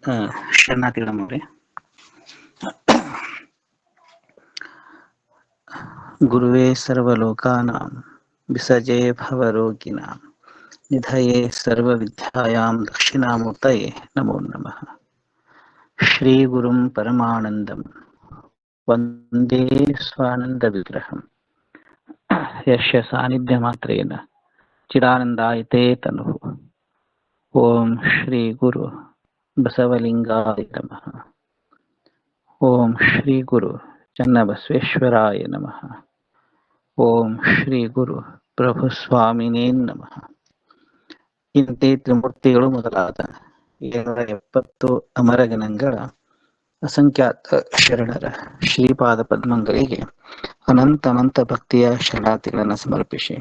ಶರಣಾರ್ಥಿಗಳಮ್ಮವ್ರೆ. ಗುರುವೇ ಸರ್ವಲೋಕಾನಾಂ ವಿಸಜೇ ಭವರೋಗಿಣಾಂ ನಿಧಯೇ ಸರ್ವವಿದ್ಯಾಯಾಂ ದಕ್ಷಿಣಾಮೂರ್ತಯೇ ನಮೋ ನಮಃ. ಶ್ರೀ ಗುರುಂ ಪರಮಾನಂದಂ ವಂದೇ ಸ್ವಾನಂದ ವಿಗ್ರಹಂ ಯಸ್ಯ ಸಾನ್ನಿಧ್ಯ ಮಾತ್ರೇನ ಚಿದಾನಂದಾಯತೆ ತನುಃ. ಓಂ ಶ್ರೀ ಗುರು ಬಸವಲಿಂಗಾಯ ನಮಃ. ಓಂ ಶ್ರೀ ಗುರು ಚನ್ನಬಸವೇಶ್ವರಾಯ ನಮಃ. ಓಂ ಶ್ರೀ ಗುರು ಪ್ರಭುಸ್ವಾಮಿನೇ ನಮಃ. ಇಂತೆ ತ್ರಿಮೂರ್ತಿಗಳು ಮೊದಲಾದ 770 ಅಮರಗಣಗಳ ಅಸಂಖ್ಯಾತ ಶರಣರ ಶ್ರೀಪಾದ ಪದ್ಮಗಳಿಗೆ ಅನಂತ ಭಕ್ತಿಯ ಶರಣಾರ್ಥಿಗಳನ್ನು ಸಮರ್ಪಿಸಿ,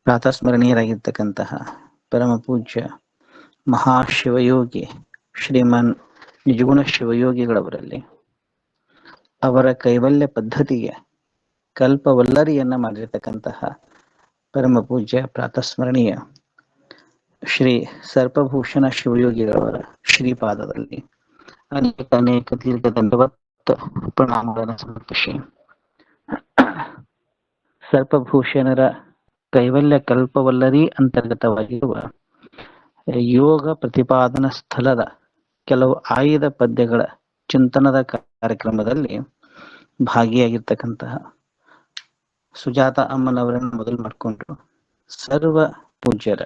ಪ್ರಾತಸ್ಮರಣೀಯರಾಗಿರ್ತಕ್ಕಂತಹ ಪರಮ ಪೂಜ್ಯ ಮಹಾಶಿವಯೋಗಿ ಶ್ರೀಮನ್ ನಿಜಗುಣ ಶಿವಯೋಗಿಗಳವರಲ್ಲಿ ಅವರ ಕೈವಲ್ಯ ಪದ್ಧತಿಗೆ ಕಲ್ಪವಲ್ಲರಿಯನ್ನ ಮಾಡಿರ್ತಕ್ಕಂತಹ ಪರಮ ಪೂಜ್ಯ ಪ್ರಾತಸ್ಮರಣೀಯ ಶ್ರೀ ಸರ್ಪಭೂಷಣ ಶಿವಯೋಗಿಗಳವರ ಶ್ರೀಪಾದದಲ್ಲಿ ಅನೇಕ ದೀರ್ಘ ದಂಡವತ್ ಪ್ರಣಾಮಗಳನ್ನು ಸಮರ್ಪಿಸಿ, ಸರ್ಪಭೂಷಣರ ಕೈವಲ್ಯ ಕಲ್ಪವಲ್ಲರಿ ಅಂತರ್ಗತವಾಗಿರುವ ಯೋಗ ಪ್ರತಿಪಾದನಾ ಸ್ಥಳದ ಕೆಲವು ಆಯ್ದ ಪದ್ಯಗಳ ಚಿಂತನದ ಕಾರ್ಯಕ್ರಮದಲ್ಲಿ ಭಾಗಿಯಾಗಿರ್ತಕ್ಕಂತಹ ಸುಜಾತ ಅಮ್ಮನವರನ್ನು ಮೊದಲು ಮಾಡಿಕೊಂಡು ಸರ್ವ ಪೂಜ್ಯರ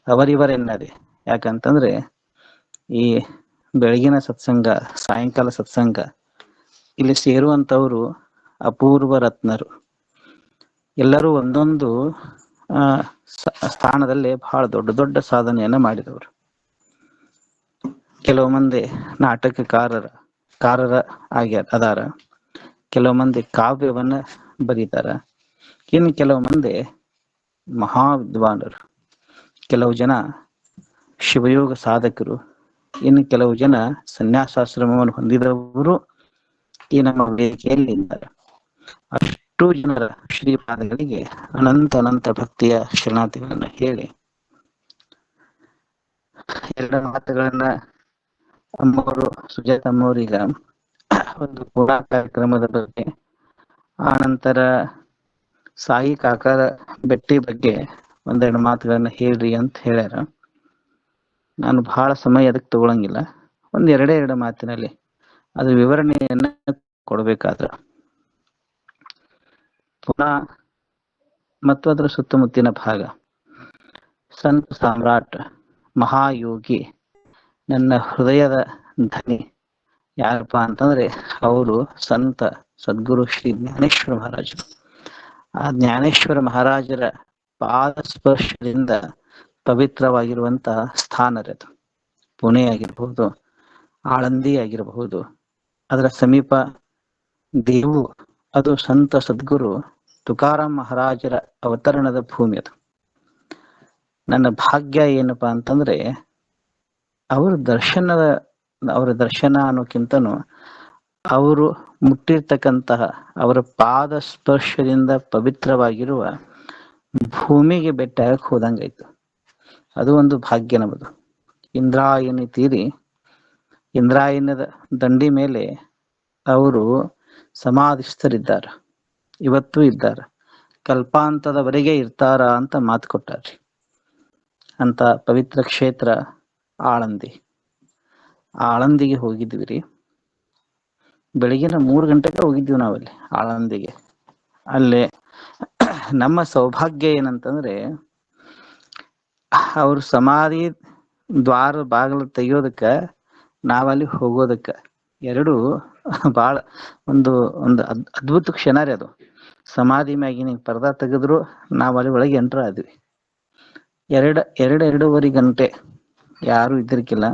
ಅವರಿವರೆನ್ನದೆ, ಯಾಕಂತಂದ್ರೆ ಈ ಬೆಳಗಿನ ಸತ್ಸಂಗ, ಸಾಯಂಕಾಲ ಸತ್ಸಂಗ ಇಲ್ಲಿ ಸೇರುವಂಥವರು ಅಪೂರ್ವ ರತ್ನರು. ಎಲ್ಲರೂ ಒಂದೊಂದು ಸ್ಥಾನದಲ್ಲಿ ಬಹಳ ದೊಡ್ಡ ಸಾಧನೆಯನ್ನ ಮಾಡಿದವರು. ಕೆಲವು ಮಂದಿ ನಾಟಕಕಾರರ ಅದಾರ, ಕೆಲವು ಮಂದಿ ಕಾವ್ಯವನ್ನ ಬರೀತಾರ, ಇನ್ನು ಕೆಲವು ಮಂದಿ ಮಹಾವಿದ್ವಾನರು, ಕೆಲವು ಜನ ಶಿವಯೋಗ ಸಾಧಕರು, ಇನ್ನು ಕೆಲವು ಜನ ಸನ್ಯಾಸಾಶ್ರಮವನ್ನು ಹೊಂದಿದವರು ಈ ನಮ್ಮ ವೇದಿಕೆಯಲ್ಲಿ ಇದ್ದಾರೆ. ಅಷ್ಟು ಜನರ ಶ್ರೀಪಾದಗಳಿಗೆ ಅನಂತ ಭಕ್ತಿಯ ಶರಣಾರ್ಥಿಗಳನ್ನ ಹೇಳಿ, ಎರಡು ಮಾತುಗಳನ್ನ ಅಮ್ಮವರು ಸುಜಾತ ಅಮ್ಮವರೀಗ ಒಂದು ಪೂರಾ ಕಾರ್ಯಕ್ರಮದ ಬಗ್ಗೆ, ಆ ನಂತರ ಸಾಯಿ ಕಾಕಾರ ಬೆಟ್ಟಿ ಬಗ್ಗೆ ಒಂದೆರಡು ಮಾತುಗಳನ್ನ ಹೇಳ್ರಿ ಅಂತ ಹೇಳ್ಯಾರ. ನಾನು ಬಹಳ ಸಮಯ ಅದಕ್ಕೆ ತಗೊಳಂಗಿಲ್ಲ, ಎರಡು ಮಾತಿನಲ್ಲಿ ಅದ್ರ ವಿವರಣೆಯನ್ನ ಕೊಡಬೇಕಾದ್ರ ಪುನಃ ಮತ್ತು ಅದರ ಸುತ್ತಮುತ್ತಿನ ಭಾಗ, ಸಂತ ಸಾಮ್ರಾಟ್ ಮಹಾಯೋಗಿ ನನ್ನ ಹೃದಯದ ಧನಿ ಯಾರಪ್ಪ ಅಂತಂದ್ರೆ ಅವರು ಸಂತ ಸದ್ಗುರು ಶ್ರೀ ಜ್ಞಾನೇಶ್ವರ ಮಹಾರಾಜರು. ಆ ಜ್ಞಾನೇಶ್ವರ ಮಹಾರಾಜರ ಪಾದ ಸ್ಪರ್ಶದಿಂದ ಪವಿತ್ರವಾಗಿರುವಂತಹ ಸ್ಥಾನರದು. ಪುಣೆ ಆಗಿರಬಹುದು, ಆಳಂದಿ ಆಗಿರಬಹುದು, ಅದರ ಸಮೀಪ ದೇವು ಅದು ಸಂತ ಸದ್ಗುರು ತುಕಾರಾಮ್ ಮಹಾರಾಜರ ಅವತರಣದ ಭೂಮಿ. ಅದು ನನ್ನ ಭಾಗ್ಯ ಏನಪ್ಪಾ ಅಂತಂದ್ರೆ ಅವರ ದರ್ಶನ ಅನ್ನೋಕ್ಕಿಂತನೂ ಅವರು ಮುಟ್ಟಿರ್ತಕ್ಕಂತಹ ಅವರ ಪಾದ ಸ್ಪರ್ಶದಿಂದ ಪವಿತ್ರವಾಗಿರುವ ಭೂಮಿಗೆ ಬೆಟ್ಟಾಗಕ್ಕೆ ಹೋದಂಗಾಯ್ತು. ಅದು ಒಂದು ಭಾಗ್ಯ ನಮ್ಮದು. ಇಂದ್ರಾಯಣಿ ತೀರಿ ಇಂದ್ರಾಯಣದ ದಂಡಿ ಮೇಲೆ ಅವರು ಸಮಾಧಿಸ್ಥರಿದ್ದಾರೆ, ಇವತ್ತೂ ಇದ್ದಾರೆ, ಕಲ್ಪಾಂತದವರೆಗೆ ಇರ್ತಾರ ಅಂತ ಮಾತು ಕೊಟ್ಟಾರ್ರಿ. ಅಂತ ಪವಿತ್ರ ಕ್ಷೇತ್ರ ಆಳಂದಿ. ಆಳಂದಿಗೆ ಹೋಗಿದ್ವಿ ರೀ, ಬೆಳಗಿನ 3 ಗಂಟೆಗೆ ಹೋಗಿದ್ವಿ ನಾವಲ್ಲಿ ಆಳಂದಿಗೆ. ಅಲ್ಲೇ ನಮ್ಮ ಸೌಭಾಗ್ಯ ಏನಂತಂದ್ರೆ ಅವ್ರ ಸಮಾಧಿ ದ್ವಾರ ಬಾಗಿಲು ತೆಗಿಯೋದಕ್ಕ ನಾವಲ್ಲಿ ಹೋಗೋದಕ್ಕ ಎರಡು ಬಹಳ ಒಂದು ಅದ್ಭುತ ಕ್ಷಣ ರೀ ಅದು. ಸಮಾಧಿ ಮ್ಯಾಗಿನ ಪರ್ದಾ ತೆಗೆದ್ರು ನಾವಲ್ಲಿ ಒಳಗೆ ಎಂಟ್ರ್ ಆದ್ವಿ. ಎರಡೂವರೆ ಗಂಟೆ ಯಾರು ಇದ್ದಿರ್ಕಿಲ್ಲ,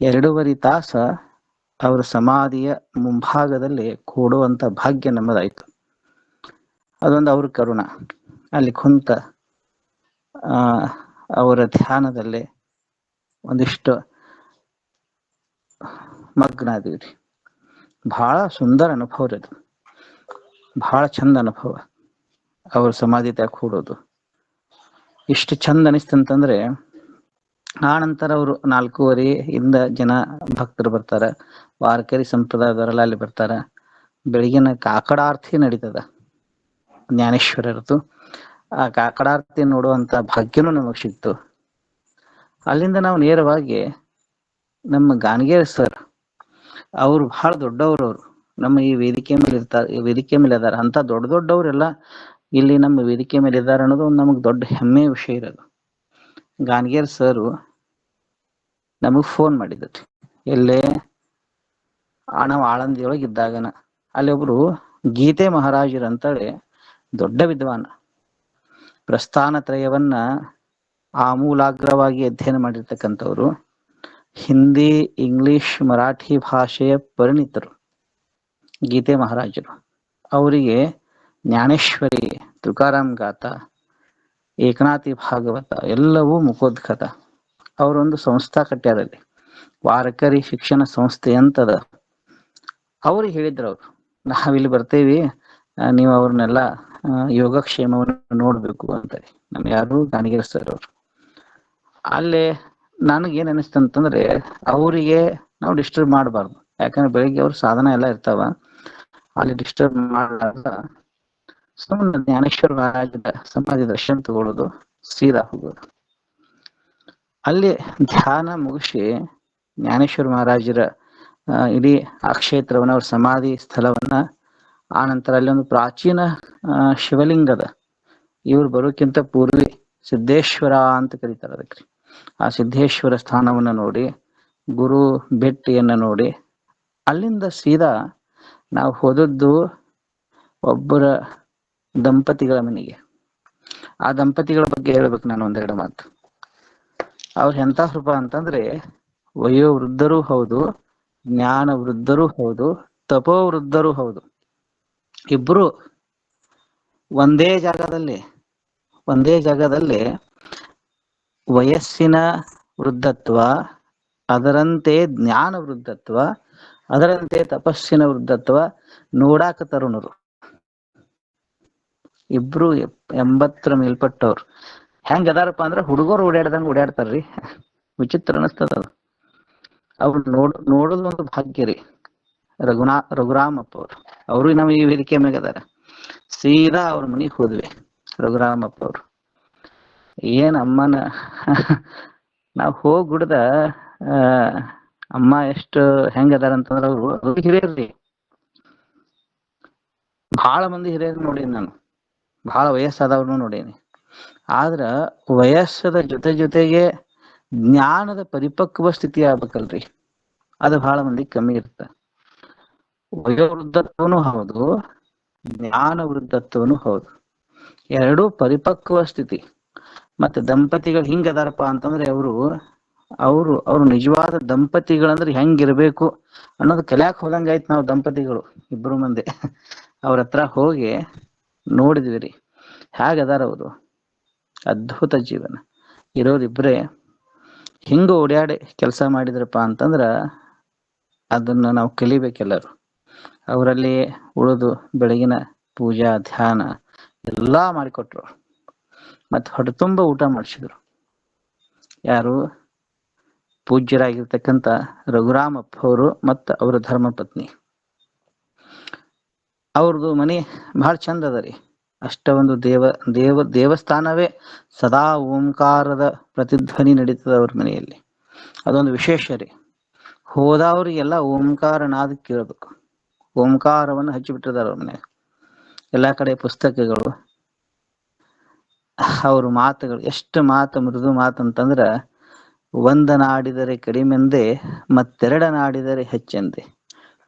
2.5 ತಾಸು ಅವ್ರ ಸಮಾಧಿಯ ಮುಂಭಾಗದಲ್ಲಿ ಕೂಡುವಂತ ಭಾಗ್ಯ ನಮ್ಮದಾಯ್ತು. ಅದೊಂದು ಅವ್ರ ಕರುಣ. ಅಲ್ಲಿ ಕುಂತ ಅವರ ಧ್ಯಾನದಲ್ಲೇ ಒಂದಿಷ್ಟು ಮಗ್ನ ಆದಿವ್ರಿ. ಬಹಳ ಸುಂದರ ಅನುಭವ ರೀ ಅದು, ಬಹಳ ಚಂದ ಅನುಭವ ಅವ್ರ ಸಮಾಧಿ ತ್ಯಾಗ ಕೂಡೋದು. ಇಷ್ಟು ಚಂದ ಅನಿಸ್ತಂತಂದ್ರೆ ಆ ನಂತರ ಅವರು 4:30 ಇಂದ ಜನ ಭಕ್ತರು ಬರ್ತಾರ. ವಾರಕರಿ ಸಂಪ್ರದಾಯದವರೆಲ್ಲ ಅಲ್ಲಿ ಬರ್ತಾರ. ಬೆಳಗಿನ ಕಾಕಡಾರತಿ ನಡೀತದ ಜ್ಞಾನೇಶ್ವರರದು. ಆ ಕಾಕಡಾರತಿ ನೋಡುವಂತ ಭಾಗ್ಯನೂ ನಮಗ್ ಸಿಕ್ತು. ಅಲ್ಲಿಂದ ನಾವು ನೇರವಾಗಿ ನಮ್ಮ ಗಾನಗೇರ್ ಸರ್, ಅವ್ರು ಬಹಳ ದೊಡ್ಡವರು. ಅವರು ನಮ್ಮ ಈ ವೇದಿಕೆ ಮೇಲೆ ಇರ್ತಾರೆ, ಈ ವೇದಿಕೆ ಮೇಲೆ ಅದಾರ. ಅಂತ ದೊಡ್ಡ ದೊಡ್ಡವರೆಲ್ಲ ಇಲ್ಲಿ ನಮ್ಮ ವೇದಿಕೆ ಮೇಲೆ ಇದ್ದಾರೆ ಅನ್ನೋದು ಒಂದು ನಮಗೆ ದೊಡ್ಡ ಹೆಮ್ಮೆಯ ವಿಷಯ ಇರೋದು. ಗಾನಗೇರ್ ಸರ್ ನಮಗ್ ಫೋನ್ ಮಾಡಿದ್ರು. ಎಲ್ಲೇ ನಾವು ಆಳಂದಿಯೊಳಗೆ ಇದ್ದಾಗನ ಅಲ್ಲಿ ಒಬ್ರು ಗೀತೆ ಮಹಾರಾಜರು ಅಂತೇಳಿ ದೊಡ್ಡ ವಿದ್ವಾನ್, ಪ್ರಸ್ಥಾನ ತ್ರಯವನ್ನ ಆಮೂಲಾಗ್ರವಾಗಿ ಅಧ್ಯಯನ ಮಾಡಿರ್ತಕ್ಕಂಥವ್ರು, ಹಿಂದಿ, ಇಂಗ್ಲಿಷ್, ಮರಾಠಿ ಭಾಷೆಯ ಪರಿಣಿತರು ಗೀತೆ ಮಹಾರಾಜರು. ಅವರಿಗೆ ಜ್ಞಾನೇಶ್ವರಿ, ತುಕಾರಾಮ್ ಗಾಥ, ಏಕನಾಥಿ ಭಾಗವತ ಎಲ್ಲವೂ ಮುಖೋದ್ಗತ. ಅವರೊಂದು ಸಂಸ್ಥಾ ಕಟ್ಟ್ಯಾರಲ್ಲಿ, ವಾರಕರಿ ಶಿಕ್ಷಣ ಸಂಸ್ಥೆ ಅಂತದ. ಅವ್ರಿಗೆ ಹೇಳಿದ್ರು ಅವ್ರು, ನಾವಿಲ್ಲಿ ಬರ್ತೇವಿ, ನೀವು ಅವ್ರನ್ನೆಲ್ಲ ಯೋಗಕ್ಷೇಮವನ್ನು ನೋಡ್ಬೇಕು ಅಂತಾರೆ. ನಮ್ ಯಾರು ಗಾನಗೇರ್ ಸರ್ ಅವರು. ಅಲ್ಲೇ ನನಗೇನ್ ಅನಿಸ್ತು ಅಂತಂದ್ರೆ, ಅವರಿಗೆ ನಾವು ಡಿಸ್ಟರ್ಬ್ ಮಾಡಬಾರ್ದು. ಯಾಕಂದ್ರೆ ಬೆಳಿಗ್ಗೆ ಅವ್ರ ಸಾಧನ ಎಲ್ಲ ಇರ್ತಾವ, ಅಲ್ಲಿ ಡಿಸ್ಟರ್ಬ್ ಮಾಡಲಾರ್ದ ಸುಮ್ಮನೆ ಜ್ಞಾನೇಶ್ವರ ಮಹಾರಾಜರ ಸಮಾಧಿ ದರ್ಶನ ತಗೊಳ್ಳೋದು, ಸೀದಾ ಹೋಗೋದು. ಅಲ್ಲಿ ಧ್ಯಾನ ಮುಗಿಸಿ ಜ್ಞಾನೇಶ್ವರ ಮಹಾರಾಜರ ಇಡೀ ಆ ಕ್ಷೇತ್ರವನ್ನ, ಅವ್ರ ಸಮಾಧಿ ಸ್ಥಳವನ್ನ, ಆ ನಂತರ ಅಲ್ಲಿ ಒಂದು ಪ್ರಾಚೀನ ಶಿವಲಿಂಗದ, ಇವ್ರು ಬರೋಕ್ಕಿಂತ ಪೂರ್ವಿ ಸಿದ್ದೇಶ್ವರ ಅಂತ ಕರೀತಾರೆ ಅದಕ್ಕೆ. ಆ ಸಿದ್ದೇಶ್ವರ ಸ್ಥಾನವನ್ನ ನೋಡಿ, ಗುರು ಭೇಟಿಯನ್ನ ನೋಡಿ, ಅಲ್ಲಿಂದ ಸೀದಾ ನಾವು ಹೋದದ್ದು ಒಬ್ಬರ ದಂಪತಿಗಳ ಮನೆಗೆ. ಆ ದಂಪತಿಗಳ ಬಗ್ಗೆ ಹೇಳ್ಬೇಕು ನಾನು ಒಂದೆರಡು ಮಾತು. ಅವ್ರು ಎಂಥ ರೂಪ ಅಂತಂದ್ರೆ, ವಯೋವೃದ್ಧರೂ ಹೌದು, ಜ್ಞಾನ ವೃದ್ಧರೂ ಹೌದು, ತಪೋ ವೃದ್ಧರೂ ಹೌದು. ಇಬ್ರು ಒಂದೇ ಜಾಗದಲ್ಲಿ ವಯಸ್ಸಿನ ವೃದ್ಧತ್ವ, ಅದರಂತೆ ಜ್ಞಾನ ವೃದ್ಧತ್ವ, ಅದರಂತೆ ತಪಸ್ಸಿನ ವೃದ್ಧತ್ವ, ನೋಡಾಕ ತರುಣರು. ಇಬ್ರು 80 ಮೇಲ್ಪಟ್ಟವ್ರು. ಹೆಂಗ ಅದಾರಪ್ಪ ಅಂದ್ರ ಹುಡುಗರು ಓಡಾಡ್ದಂಗ ಓಡಾಡ್ತಾರ್ರಿ. ವಿಚಿತ್ರ ಅನಸ್ತದ ಅದು. ಅವ್ರು ನೋಡೋದು ಒಂದು ಭಾಗ್ಯ ರೀ. ರಘುರಾಮಪ್ಪ ಅವ್ರು, ಅವರು ನಮ್ಮ ಈ ವೇದಿಕೆ ಮ್ಯಾಗ ಅದಾರ. ಸೀದಾ ಅವ್ರ ಮನಿಗ್ ಹೋದ್ವಿ. ರಘುರಾಮಪ್ಪ ಅವ್ರು ಏನ್ ಅಮ್ಮನ ನಾವ್ ಹೋಗ್ಬಿಡ್ದ, ಅಮ್ಮ ಎಷ್ಟು ಹೆಂಗ ಅದಾರ ಅಂತಂದ್ರ, ಅವ್ರು ಹಿರಿಯರ್ರಿ. ಬಹಳ ಮಂದಿ ಹಿರಿಯರ್ ನೋಡೀನಿ ನಾನು, ಬಹಳ ವಯಸ್ಸಾದವ್ರನ್ನು ನೋಡೀನಿ. ಆದ್ರ ವಯಸ್ಸದ ಜೊತೆಗೆ ಜ್ಞಾನದ ಪರಿಪಕ್ವ ಸ್ಥಿತಿ ಆಗ್ಬೇಕಲ್ರಿ, ಅದು ಬಹಳ ಮಂದಿ ಕಮ್ಮಿ ಇರ್ತ. ವಯೋವೃದ್ಧತ್ವನು ಹೌದು, ಜ್ಞಾನ ವೃದ್ಧತ್ವನು ಹೌದು, ಎರಡೂ ಪರಿಪಕ್ವ ಸ್ಥಿತಿ. ಮತ್ತೆ ದಂಪತಿಗಳು ಹಿಂಗದಾರಪ್ಪ ಅಂತಂದ್ರೆ, ಅವರು ನಿಜವಾದ ದಂಪತಿಗಳಂದ್ರೆ ಹೆಂಗಿರ್ಬೇಕು ಅನ್ನೋದು ಕಲ್ಯಾಕ್ ಹೋದಂಗಾಯ್ತು. ನಾವು ದಂಪತಿಗಳು ಇಬ್ರು ಮಂದಿ ಅವ್ರ ಹತ್ರ ಹೋಗಿ ನೋಡಿದ್ವಿ ರೀ, ಹೇಗದಾರ ಅವರು. ಅದ್ಭುತ ಜೀವನ ಇರೋರಿಬ್ರೆ. ಹಿಂಗ ಓಡಾಡಿ ಕೆಲಸ ಮಾಡಿದ್ರಪ್ಪ ಅಂತಂದ್ರ ಅದನ್ನ ನಾವು ಕಲಿಬೇಕೆಲ್ಲರು. ಅವರಲ್ಲಿ ಉಳಿದು ಬೆಳಗಿನ ಪೂಜಾ ಧ್ಯಾನ ಎಲ್ಲಾ ಮಾಡಿಕೊಟ್ರು. ಮತ್ತೆ ಹೊಟ್ಟೆ ತುಂಬ ಊಟ ಮಾಡಿಸಿದ್ರು. ಯಾರು? ಪೂಜ್ಯರಾಗಿರ್ತಕ್ಕಂಥ ರಘುರಾಮಪ್ಪ ಅವರು ಮತ್ತು ಅವರ ಧರ್ಮ ಪತ್ನಿ. ಅವ್ರದ್ದು ಮನೆ ಬಹಳ ಚಂದ ಅದ ರೀ. ಅಷ್ಟ ಒಂದು ದೇವಸ್ಥಾನವೇ ಸದಾ ಓಂಕಾರದ ಪ್ರತಿಧ್ವನಿ ನಡೀತದ ಅವ್ರ ಮನೆಯಲ್ಲಿ. ಅದೊಂದು ವಿಶೇಷ ರೀ. ಹೋದವ್ರಿಗೆಲ್ಲ ಓಂಕಾರ ನಾದ ಕೇಳ್ಬೇಕು. ಓಂಕಾರವನ್ನು ಹಚ್ಚಿಬಿಟ್ಟಿರ್ತಾರ ಅವ್ರ ಮನೆಯಾಗ. ಎಲ್ಲಾ ಕಡೆ ಪುಸ್ತಕಗಳು, ಅವ್ರ ಮಾತುಗಳು ಎಷ್ಟು ಮೃದು ಮಾತು ಅಂತಂದ್ರ, ಒಂದನಾಡಿದರೆ ಕಡಿಮೆಂದೆ ಮತ್ತೆರಡನಾಡಿದರೆ ಹೆಚ್ಚೆಂದೆ,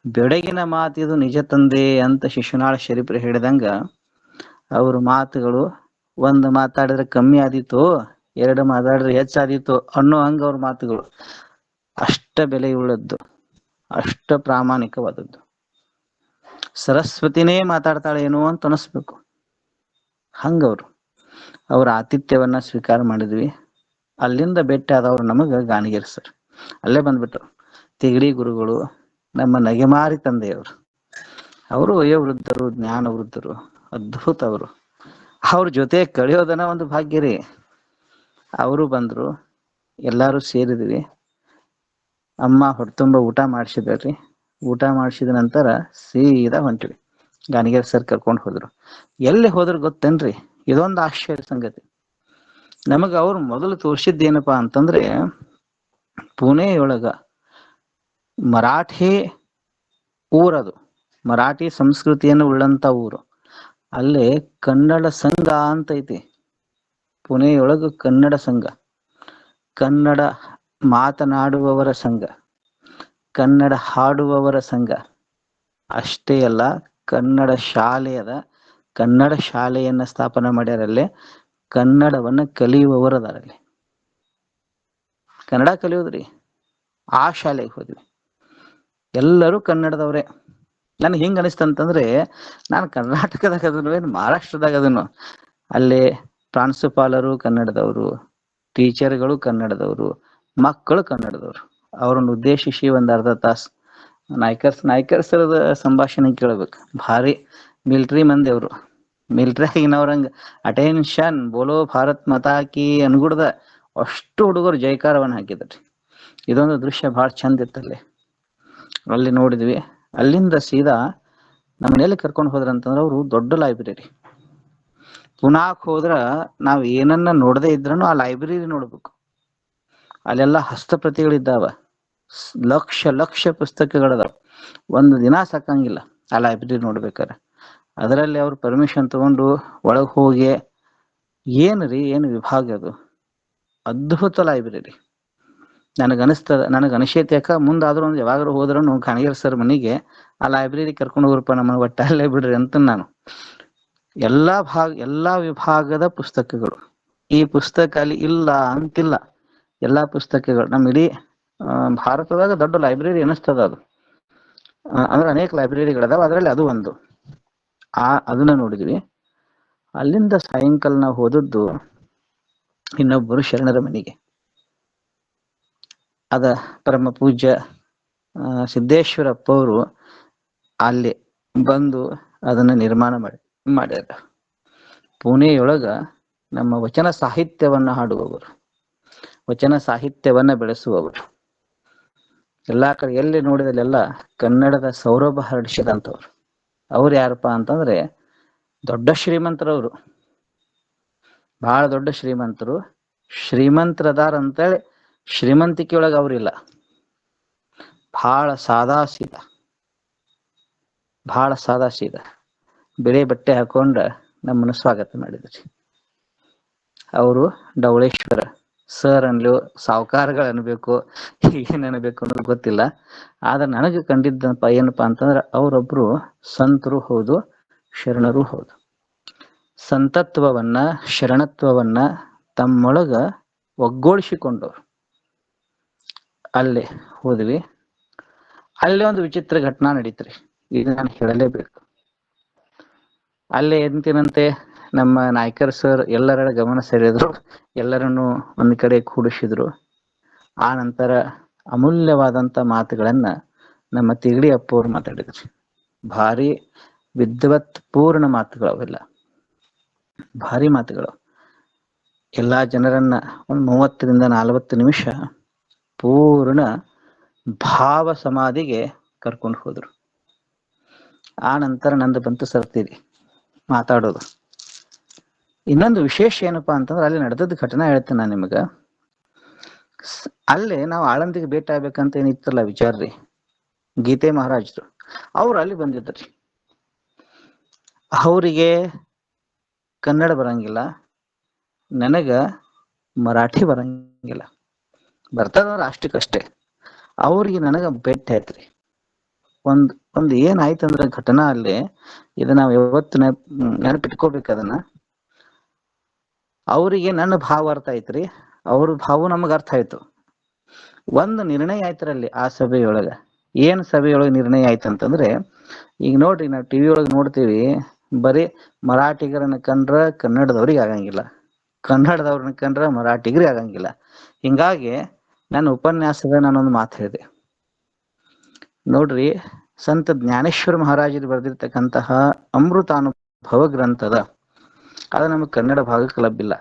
ಬೆಡಗಿನ ಮಾತಿದು ನಿಜ ತಂದೆ ಅಂತ ಶಿಶುನಾಳ ಶರೀಫ್ರು ಹೇಳಿದಂಗ, ಅವ್ರ ಮಾತುಗಳು ಒಂದು ಮಾತಾಡಿದ್ರೆ ಕಮ್ಮಿ ಆದೀತು, ಎರಡು ಮಾತಾಡಿದ್ರೆ ಹೆಚ್ಚಾದೀತು ಅನ್ನೋ ಹಂಗ ಅವ್ರ ಮಾತುಗಳು. ಅಷ್ಟ ಬೆಲೆಯುಳ್ಳದ್ದು, ಅಷ್ಟ ಪ್ರಾಮಾಣಿಕವಾದದ್ದು. ಸರಸ್ವತಿನೇ ಮಾತಾಡ್ತಾಳೇನೋ ಅಂತ ಅನಿಸ್ಬೇಕು ಹಂಗವ್ರು. ಅವ್ರ ಆತಿಥ್ಯವನ್ನ ಸ್ವೀಕಾರ ಮಾಡಿದ್ವಿ. ಅಲ್ಲಿಂದ ಭೇಟಿ ಆದವ್ರು ನಮಗ ಗಾನಗೇರ್ ಸರ್. ಅಲ್ಲೇ ಬಂದ್ಬಿಟ್ರು. ತಿಗಡಿ ಗುರುಗಳು, ನಮ್ಮ ನಗೆಮಾರಿ ತಂದೆಯವರು. ಅವರು ವಯೋವೃದ್ಧರು, ಜ್ಞಾನ ವೃದ್ಧರು, ಅದ್ಭುತ ಅವರು. ಅವ್ರ ಜೊತೆ ಕಳೆಯೋದನ್ನ ಒಂದು ಭಾಗ್ಯ ರೀ. ಅವರು ಬಂದ್ರು. ಎಲ್ಲಾರು ಸೇರಿದ್ವಿ. ಅಮ್ಮ ಹೊಟ್ಟೆತುಂಬ ಊಟ ಮಾಡಿಸಿದ್ರಿ. ಊಟ ಮಾಡಿಸಿದ ನಂತರ ಸೀದಾ ಹೊಂಟ್ವಿ. ಗಾಣಿಗೇರ್ ಸರ್ ಕರ್ಕೊಂಡು ಹೋದ್ರು. ಎಲ್ಲಿ ಹೋದ್ರು ಗೊತ್ತೇನ್ರಿ? ಇದೊಂದು ಆಶ್ಚರ್ಯ ಸಂಗತಿ. ನಮಗ ಅವ್ರು ಮೊದಲು ತೋರಿಸಿದ್ದೇನಪ್ಪಾ ಅಂತಂದ್ರೆ, ಪುಣೆಯೊಳಗ ಮರಾಠಿ ಊರದು, ಮರಾಠಿ ಸಂಸ್ಕೃತಿಯನ್ನು ಉಳ್ಳಂತ ಊರು. ಅಲ್ಲೇ ಕನ್ನಡ ಸಂಘ ಅಂತ ಐತಿ. ಪುಣೆಯೊಳಗ ಕನ್ನಡ ಸಂಘ, ಕನ್ನಡ ಮಾತನಾಡುವವರ ಸಂಘ, ಕನ್ನಡ ಹಾಡುವವರ ಸಂಘ. ಅಷ್ಟೇ ಅಲ್ಲ, ಕನ್ನಡ ಶಾಲೆ ಅದ. ಕನ್ನಡ ಶಾಲೆಯನ್ನ ಸ್ಥಾಪನೆ ಮಾಡ್ಯಾರಲ್ಲಿ. ಕನ್ನಡವನ್ನ ಕಲಿಯುವವರದಾರಲ್ಲಿ. ಕನ್ನಡ ಕಲಿಯೋದ್ರಿ. ಆ ಶಾಲೆಗೆ ಹೋದ್ವಿ. ಎಲ್ಲರೂ ಕನ್ನಡದವ್ರೆ. ನನ್ಗೆ ಹೆಂಗ ಅನಿಸ್ತಂತಂದ್ರೆ, ನಾನು ಕರ್ನಾಟಕದಾಗ ಅದನ್ನು, ಏನು ಮಹಾರಾಷ್ಟ್ರದಾಗ ಅದನ್ನು, ಅಲ್ಲಿ ಪ್ರಾಂಶುಪಾಲರು ಕನ್ನಡದವರು, ಟೀಚರ್ಗಳು ಕನ್ನಡದವರು, ಮಕ್ಕಳು ಕನ್ನಡದವರು. ಅವ್ರನ್ನ ಉದ್ದೇಶಿಸಿ ಒಂದ್ ಅರ್ಧ ತಾಸು ನಾಯ್ಕರ್ ಸರದ ಸಂಭಾಷಣೆ ಕೇಳ್ಬೇಕು. ಭಾರಿ ಮಿಲ್ಟ್ರಿ ಮಂದಿ ಅವರು. ಮಿಲ್ಟ್ರಿ ಆಗಿನವ್ರಂಗ ಅಟೆನ್ಷನ್ ಬೋಲೋ ಭಾರತ್ ಮತಾಕಿ ಅನ್ಗುಡ್ದ ಅಷ್ಟು ಹುಡುಗರು ಜೈಕಾರವನ್ನ ಹಾಕಿದ್ರಿ. ಇದೊಂದು ದೃಶ್ಯ ಬಹಳ ಚಂದ ಇತ್ತಲ್ಲಿ. ಅಲ್ಲಿ ನೋಡಿದ್ವಿ. ಅಲ್ಲಿಂದ ಸೀದಾ ನಮ್ಮನೆಯಲ್ಲಿ ಕರ್ಕೊಂಡು ಹೋದ್ರಂತಂದ್ರೆ, ಅವರು ದೊಡ್ಡ ಲೈಬ್ರರಿ. ಪುನಾಕ್ ಹೋದ್ರ ನಾವ್ ಏನನ್ನ ನೋಡದೇ ಇದ್ರೂ ಆ ಲೈಬ್ರರಿ ನೋಡ್ಬೇಕು. ಅಲ್ಲೆಲ್ಲ ಹಸ್ತಪ್ರತಿಗಳಿದ್ದಾವ. ಲಕ್ಷ ಲಕ್ಷ ಪುಸ್ತಕಗಳದಾವ. ಒಂದು ದಿನ ಸಾಕಂಗಿಲ್ಲ ಆ ಲೈಬ್ರರಿ ನೋಡ್ಬೇಕಾರೆ. ಅದರಲ್ಲಿ ಅವ್ರು ಪರ್ಮಿಷನ್ ತಗೊಂಡು ಒಳಗೆ ಹೋಗಿ, ಏನು ವಿಭಾಗ ಅದು, ಅದ್ಭುತ ಲೈಬ್ರರಿ. ನನಗೆ ಅನಿಸೈತಿ, ಯಾಕ ಮುಂದಾದ್ರೂ ಒಂದು ಯಾವಾಗಾದ್ರು ಹೋದ್ರೂ ಗಾಣಿಗೇರ್ ಸರ್ ಮನೆಗೆ ಆ ಲೈಬ್ರರಿ ಕರ್ಕೊಂಡು ಹೋಗ್ರಪ್ಪ, ನಮ್ಮ ಒಟ್ಟ ಅಲ್ಲೇ ಬಿಡ್ರಿ ಅಂತ ನಾನು. ಎಲ್ಲಾ ವಿಭಾಗದ ಪುಸ್ತಕಗಳು. ಈ ಪುಸ್ತಕ ಅಲ್ಲಿ ಇಲ್ಲ ಅಂತಿಲ್ಲ. ಎಲ್ಲಾ ಪುಸ್ತಕಗಳು. ನಮ್ಮ ಇಡೀ ಭಾರತದಾಗ ದೊಡ್ಡ ಲೈಬ್ರರಿ ಅನಿಸ್ತದ ಅದು. ಅಂದ್ರೆ ಅನೇಕ ಲೈಬ್ರರಿಗಳದಾವ, ಅದರಲ್ಲಿ ಅದು ಒಂದು. ಅದನ್ನ ನೋಡಿದ್ವಿ. ಅಲ್ಲಿಂದ ಸಾಯಂಕಾಲ ನಾವು ಹೋದದ್ದು ಇನ್ನೊಬ್ಬರು ಶರಣರ ಮನೆಗೆ. ಅದ ಪರಮ ಪೂಜ್ಯ ಸಿದ್ದೇಶ್ವರಪ್ಪ ಅವರು ಅಲ್ಲಿ ಬಂದು ಅದನ್ನ ನಿರ್ಮಾಣ ಮಾಡ್ಯಾರ. ಪುಣೆಯೊಳಗ ನಮ್ಮ ವಚನ ಸಾಹಿತ್ಯವನ್ನ ಹಾಡುವವರು, ವಚನ ಸಾಹಿತ್ಯವನ್ನ ಬೆಳೆಸುವವರು. ಎಲ್ಲಾ ಕಡೆ ಎಲ್ಲಿ ನೋಡಿದಲ್ಲೆಲ್ಲ ಕನ್ನಡದ ಸೌರಭ ಹರಡಿಸಿದಂಥವ್ರು. ಅವ್ರು ಯಾರಪ್ಪ ಅಂತಂದ್ರೆ, ದೊಡ್ಡ ಶ್ರೀಮಂತರವರು, ಬಹಳ ದೊಡ್ಡ ಶ್ರೀಮಂತರು. ಶ್ರೀಮಂತರದಾರ ಅಂತೇಳಿ ಶ್ರೀಮಂತಿಕೆಯೊಳಗೆ ಅವ್ರಿಲ್ಲ. ಬಹಳ ಸಾದಾ ಸೀದಾ ಬಿಳಿ ಬಟ್ಟೆ ಹಾಕೊಂಡ ನಮ್ಮನ್ನು ಸ್ವಾಗತ ಮಾಡಿದ್ರಿ. ಅವರು ಡವಳೇಶ್ವರ ಸರ್ ಅನ್ಲು, ಸಾವುಕಾರಗಳು ಅನ್ಬೇಕು, ಏನ್ ಅನ್ಬೇಕು ಅನ್ನೋದು ಗೊತ್ತಿಲ್ಲ. ಆದ್ರೆ ನನಗೆ ಕಂಡಿದ್ದಪ್ಪ ಏನಪ್ಪಾ ಅಂತಂದ್ರೆ, ಅವರೊಬ್ರು ಸಂತರು ಹೌದು, ಶರಣರು ಹೌದು. ಸಂತತ್ವವನ್ನ, ಶರಣತ್ವವನ್ನ ತಮ್ಮೊಳಗ ಒಗ್ಗೂಡಿಸಿಕೊಂಡವ್ರು. ಅಲ್ಲಿ ಹೋದ್ವಿ. ಅಲ್ಲೇ ಒಂದು ವಿಚಿತ್ರ ಘಟನಾ ನಡೀತ್ರಿ. ಇದು ನಾನು ಹೇಳಲೇಬೇಕು. ಅಲ್ಲೇ ಎಂತಿನಂತೆ ನಮ್ಮ ನಾಯ್ಕರ್ ಸರ್ ಎಲ್ಲರ ಗಮನ ಸೆಳೆದ್ರು. ಎಲ್ಲರನ್ನು ಒಂದ್ ಕಡೆ ಕೂಡಿಸಿದ್ರು. ಆ ನಂತರ ಅಮೂಲ್ಯವಾದಂತ ಮಾತುಗಳನ್ನ ನಮ್ಮ ತಿಗಡಿ ಅಪ್ಪ ಅವ್ರು ಮಾತಾಡಿದ್ರು. ಭಾರಿ ವಿದ್ವತ್ ಪೂರ್ಣ ಮಾತುಗಳು ಅವೆಲ್ಲ. ಭಾರಿ ಮಾತುಗಳು. ಎಲ್ಲಾ ಜನರನ್ನ ಒಂದು 30-40 ನಿಮಿಷ ಪೂರ್ಣ ಭಾವ ಸಮಾಧಿಗೆ ಕರ್ಕೊಂಡು ಹೋದ್ರು. ಆ ನಂತರ ನಂದು ಬಂತು ಸರ್ತೀರಿ ಮಾತಾಡೋದು. ಇನ್ನೊಂದು ವಿಶೇಷ ಏನಪ್ಪಾ ಅಂತಂದ್ರೆ, ಅಲ್ಲಿ ನಡೆದದ್ದು ಘಟನಾ ಹೇಳ್ತೇನೆ ನಾನು ನಿಮಗ. ಅಲ್ಲೇ ನಾವು ಆಳಂದಿಗೆ ಭೇಟಿ ಆಗ್ಬೇಕಂತ ಏನಿತ್ತಲ್ಲ ವಿಚಾರ್ರಿ, ಗೀತೆ ಮಹಾರಾಜರು ಅವ್ರು ಅಲ್ಲಿ ಬಂದಿದ್ರಿ. ಅವರಿಗೆ ಕನ್ನಡ ಬರಂಗಿಲ್ಲ, ನನಗ ಮರಾಠಿ ಬರಂಗಿಲ್ಲ. ಬರ್ತದಂದ್ರೆ ಅಷ್ಟಕ್ಕಷ್ಟೇ. ಅವ್ರಿಗೆ ನನಗ ಭೇಟಿ ಆಯ್ತ್ರಿ. ಒಂದ್ ಏನಾಯ್ತಂದ್ರೆ ಘಟನಾ ಅಲ್ಲಿ, ಇದು ನಾವು ಯಾವತ್ತು ನೆನಪಿಟ್ಕೋಬೇಕು ಅದನ್ನ. ಅವರಿಗೆ ನನ್ನ ಭಾವ ಅರ್ಥ ಆಯ್ತ್ರಿ, ಅವ್ರ ಭಾವ ನಮಗ ಅರ್ಥ ಆಯ್ತು. ಒಂದು ನಿರ್ಣಯ ಆಯ್ತರಲ್ಲಿ ಆ ಸಭೆಯೊಳಗ. ಏನ್ ಸಭೆಯೊಳಗೆ ನಿರ್ಣಯ ಆಯ್ತಂತಂದ್ರೆ, ಈಗ ನೋಡ್ರಿ, ನಾವು ಟಿವಿ ಒಳಗೆ ನೋಡ್ತೀವಿ, ಬರೀ ಮರಾಠಿಗರನ್ನ ಕಂಡ್ರ ಕನ್ನಡದವ್ರಿಗೆ ಆಗಂಗಿಲ್ಲ, ಕನ್ನಡದವ್ರನ್ನ ಕಂಡ್ರ ಮರಾಠಿಗರಿಗೆ ಆಗಂಗಿಲ್ಲ. ಹಿಂಗಾಗಿ ನನ್ನ ಉಪನ್ಯಾಸದ ನಾನೊಂದು ಮಾತು ಹೇಳಿದೆ. ನೋಡ್ರಿ, ಸಂತ ಜ್ಞಾನೇಶ್ವರ ಮಹಾರಾಜರು ಬರೆದಿರ್ತಕ್ಕಂತಹ ಅಮೃತಾನುಭವ ಗ್ರಂಥದ, ಅದು ನಮಗೆ ಕನ್ನಡ ಭಾಗಕ್ಕೆ ಲಭ್ಯಿಲ್ಲ.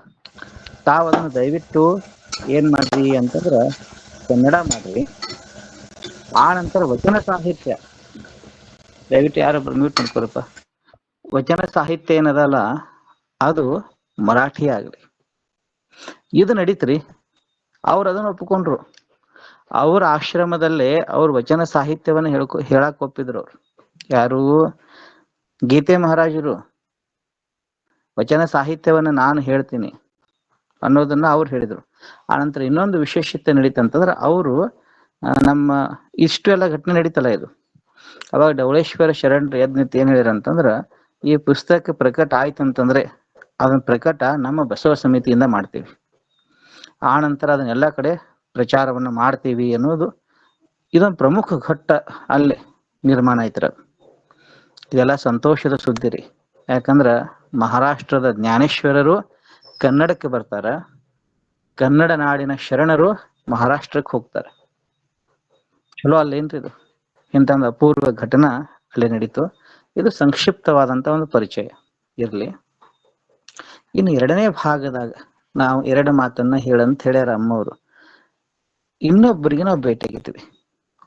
ತಾವು ಅದನ್ನು ದಯವಿಟ್ಟು ಏನ್ ಮಾಡ್ರಿ ಅಂತಂದ್ರ ಕನ್ನಡ ಮಾಡ್ರಿ. ಆ ನಂತರ ವಚನ ಸಾಹಿತ್ಯ, ದಯವಿಟ್ಟು ಯಾರೊಬ್ರು ಮ್ಯೂಟ್ ಮಾಡ್ಕೊರಪ್ಪ. ವಚನ ಸಾಹಿತ್ಯ ಏನದಲ್ಲ ಅದು ಮರಾಠಿ ಆಗ್ಲಿ, ಇದು ನಡೀತ್ರಿ. ಅವ್ರು ಅದನ್ನ ಒಪ್ಕೊಂಡ್ರು. ಅವ್ರ ಆಶ್ರಮದಲ್ಲೇ ಅವ್ರ ವಚನ ಸಾಹಿತ್ಯವನ್ನ ಹೇಳಕ್ ಒಪ್ಪಿದ್ರು ಅವ್ರು. ಯಾರು? ಗೀತೆ ಮಹಾರಾಜರು ವಚನ ಸಾಹಿತ್ಯವನ್ನ ನಾನು ಹೇಳ್ತೀನಿ ಅನ್ನೋದನ್ನ ಅವ್ರು ಹೇಳಿದ್ರು. ಆನಂತರ ಇನ್ನೊಂದು ವಿಶೇಷತೆ ನಡೀತಂತಂದ್ರೆ ಅವರು ನಮ್ಮ ಇಷ್ಟು ಎಲ್ಲ ಘಟನೆ ನಡೀತಲ್ಲ ಇದು, ಅವಾಗ ಡವಳೇಶ್ವರ ಶರಣರು ಎದ್ ನಿಂತು ಏನ್ ಹೇಳಿರ ಅಂತಂದ್ರ, ಈ ಪುಸ್ತಕ ಪ್ರಕಟ ಆಯ್ತಂತಂದ್ರೆ ಅದನ್ನ ಪ್ರಕಟ ನಮ್ಮ ಬಸವ ಸಮಿತಿಯಿಂದ ಮಾಡ್ತೀವಿ, ಆ ನಂತರ ಅದನ್ನೆಲ್ಲ ಕಡೆ ಪ್ರಚಾರವನ್ನು ಮಾಡ್ತೀವಿ ಅನ್ನೋದು ಇದೊಂದು ಪ್ರಮುಖ ಘಟ್ಟ ಅಲ್ಲೇ ನಿರ್ಮಾಣ ಆಯ್ತರ. ಇದೆಲ್ಲ ಸಂತೋಷದ ಸುದ್ದಿ ರೀ. ಯಾಕಂದ್ರ ಮಹಾರಾಷ್ಟ್ರದ ಜ್ಞಾನೇಶ್ವರರು ಕನ್ನಡಕ್ಕೆ ಬರ್ತಾರ, ಕನ್ನಡ ನಾಡಿನ ಶರಣರು ಮಹಾರಾಷ್ಟ್ರಕ್ಕೆ ಹೋಗ್ತಾರೆ. ಚಲೋ ಅಲ್ಲೇನ್ರಿ ಇದು? ಇಂಥ ಒಂದು ಅಪೂರ್ವ ಘಟನಾ ಅಲ್ಲಿ ನಡೀತು. ಇದು ಸಂಕ್ಷಿಪ್ತವಾದಂತ ಒಂದು ಪರಿಚಯ ಇರ್ಲಿ. ಇನ್ನು ಎರಡನೇ ಭಾಗದಾಗ ನಾವು ಎರಡು ಮಾತನ್ನ ಹೇಳಂತ ಹೇಳ್ಯಾರ ಅಮ್ಮವರು. ಇನ್ನೊಬ್ಬರಿಗೆ ನಾವು ಭೇಟಿಯಾಗಿದ್ದೀವಿ.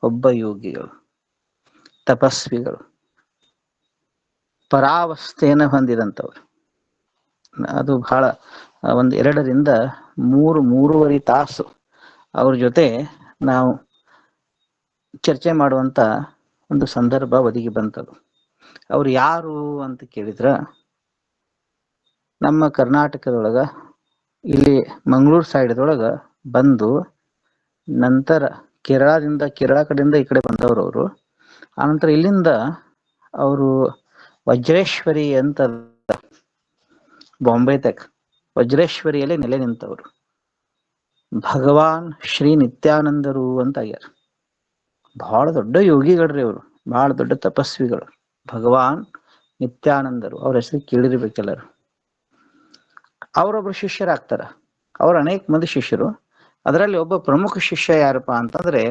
ಒಬ್ಬ ಯೋಗಿಗಳು, ತಪಸ್ವಿಗಳು, ಪರಾವಸ್ಥೆಯನ್ನು ಹೊಂದಿದಂಥವ್ರು. ಅದು ಬಹಳ ಒಂದು 2ರಿಂದ 3-3.5 ತಾಸು ಅವ್ರ ಜೊತೆ ನಾವು ಚರ್ಚೆ ಮಾಡುವಂತ ಒಂದು ಸಂದರ್ಭ ಒದಗಿ ಬಂತದು. ಅವ್ರು ಯಾರು ಅಂತ ಕೇಳಿದ್ರ, ನಮ್ಮ ಕರ್ನಾಟಕದೊಳಗ ಇಲ್ಲಿ ಮಂಗಳೂರು ಸೈಡ್ದೊಳಗ ಬಂದು ನಂತರ ಕೇರಳ ಕಡೆಯಿಂದ ಈ ಕಡೆ ಬಂದವರು ಅವರು. ಆನಂತರ ಇಲ್ಲಿಂದ ಅವರು ವಜ್ರೇಶ್ವರಿ ಅಂತ ಬಾಂಬೆ ತಕ್ ವಜ್ರೇಶ್ವರಿಯಲ್ಲಿ ನೆಲೆ ನಿಂತವರು ಭಗವಾನ್ ಶ್ರೀ ನಿತ್ಯಾನಂದರು ಅಂತ ಆಗ್ಯಾರ. ಬಹಳ ದೊಡ್ಡ ಯೋಗಿಗಳ್ರಿ ಅವರು, ಬಹಳ ದೊಡ್ಡ ತಪಸ್ವಿಗಳು. ಭಗವಾನ್ ನಿತ್ಯಾನಂದರು, ಅವ್ರ ಹೆಸರು ಕೇಳಿರ್ಬೇಕೆಲ್ಲರು. ಅವರೊಬ್ಬರು ಶಿಷ್ಯರಾಗ್ತಾರ. ಅವ್ರ ಅನೇಕ ಮಂದಿ ಶಿಷ್ಯರು. ಅದರಲ್ಲಿ ಒಬ್ಬ ಪ್ರಮುಖ ಶಿಷ್ಯ ಯಾರಪ್ಪ ಅಂತಂದ್ರೆ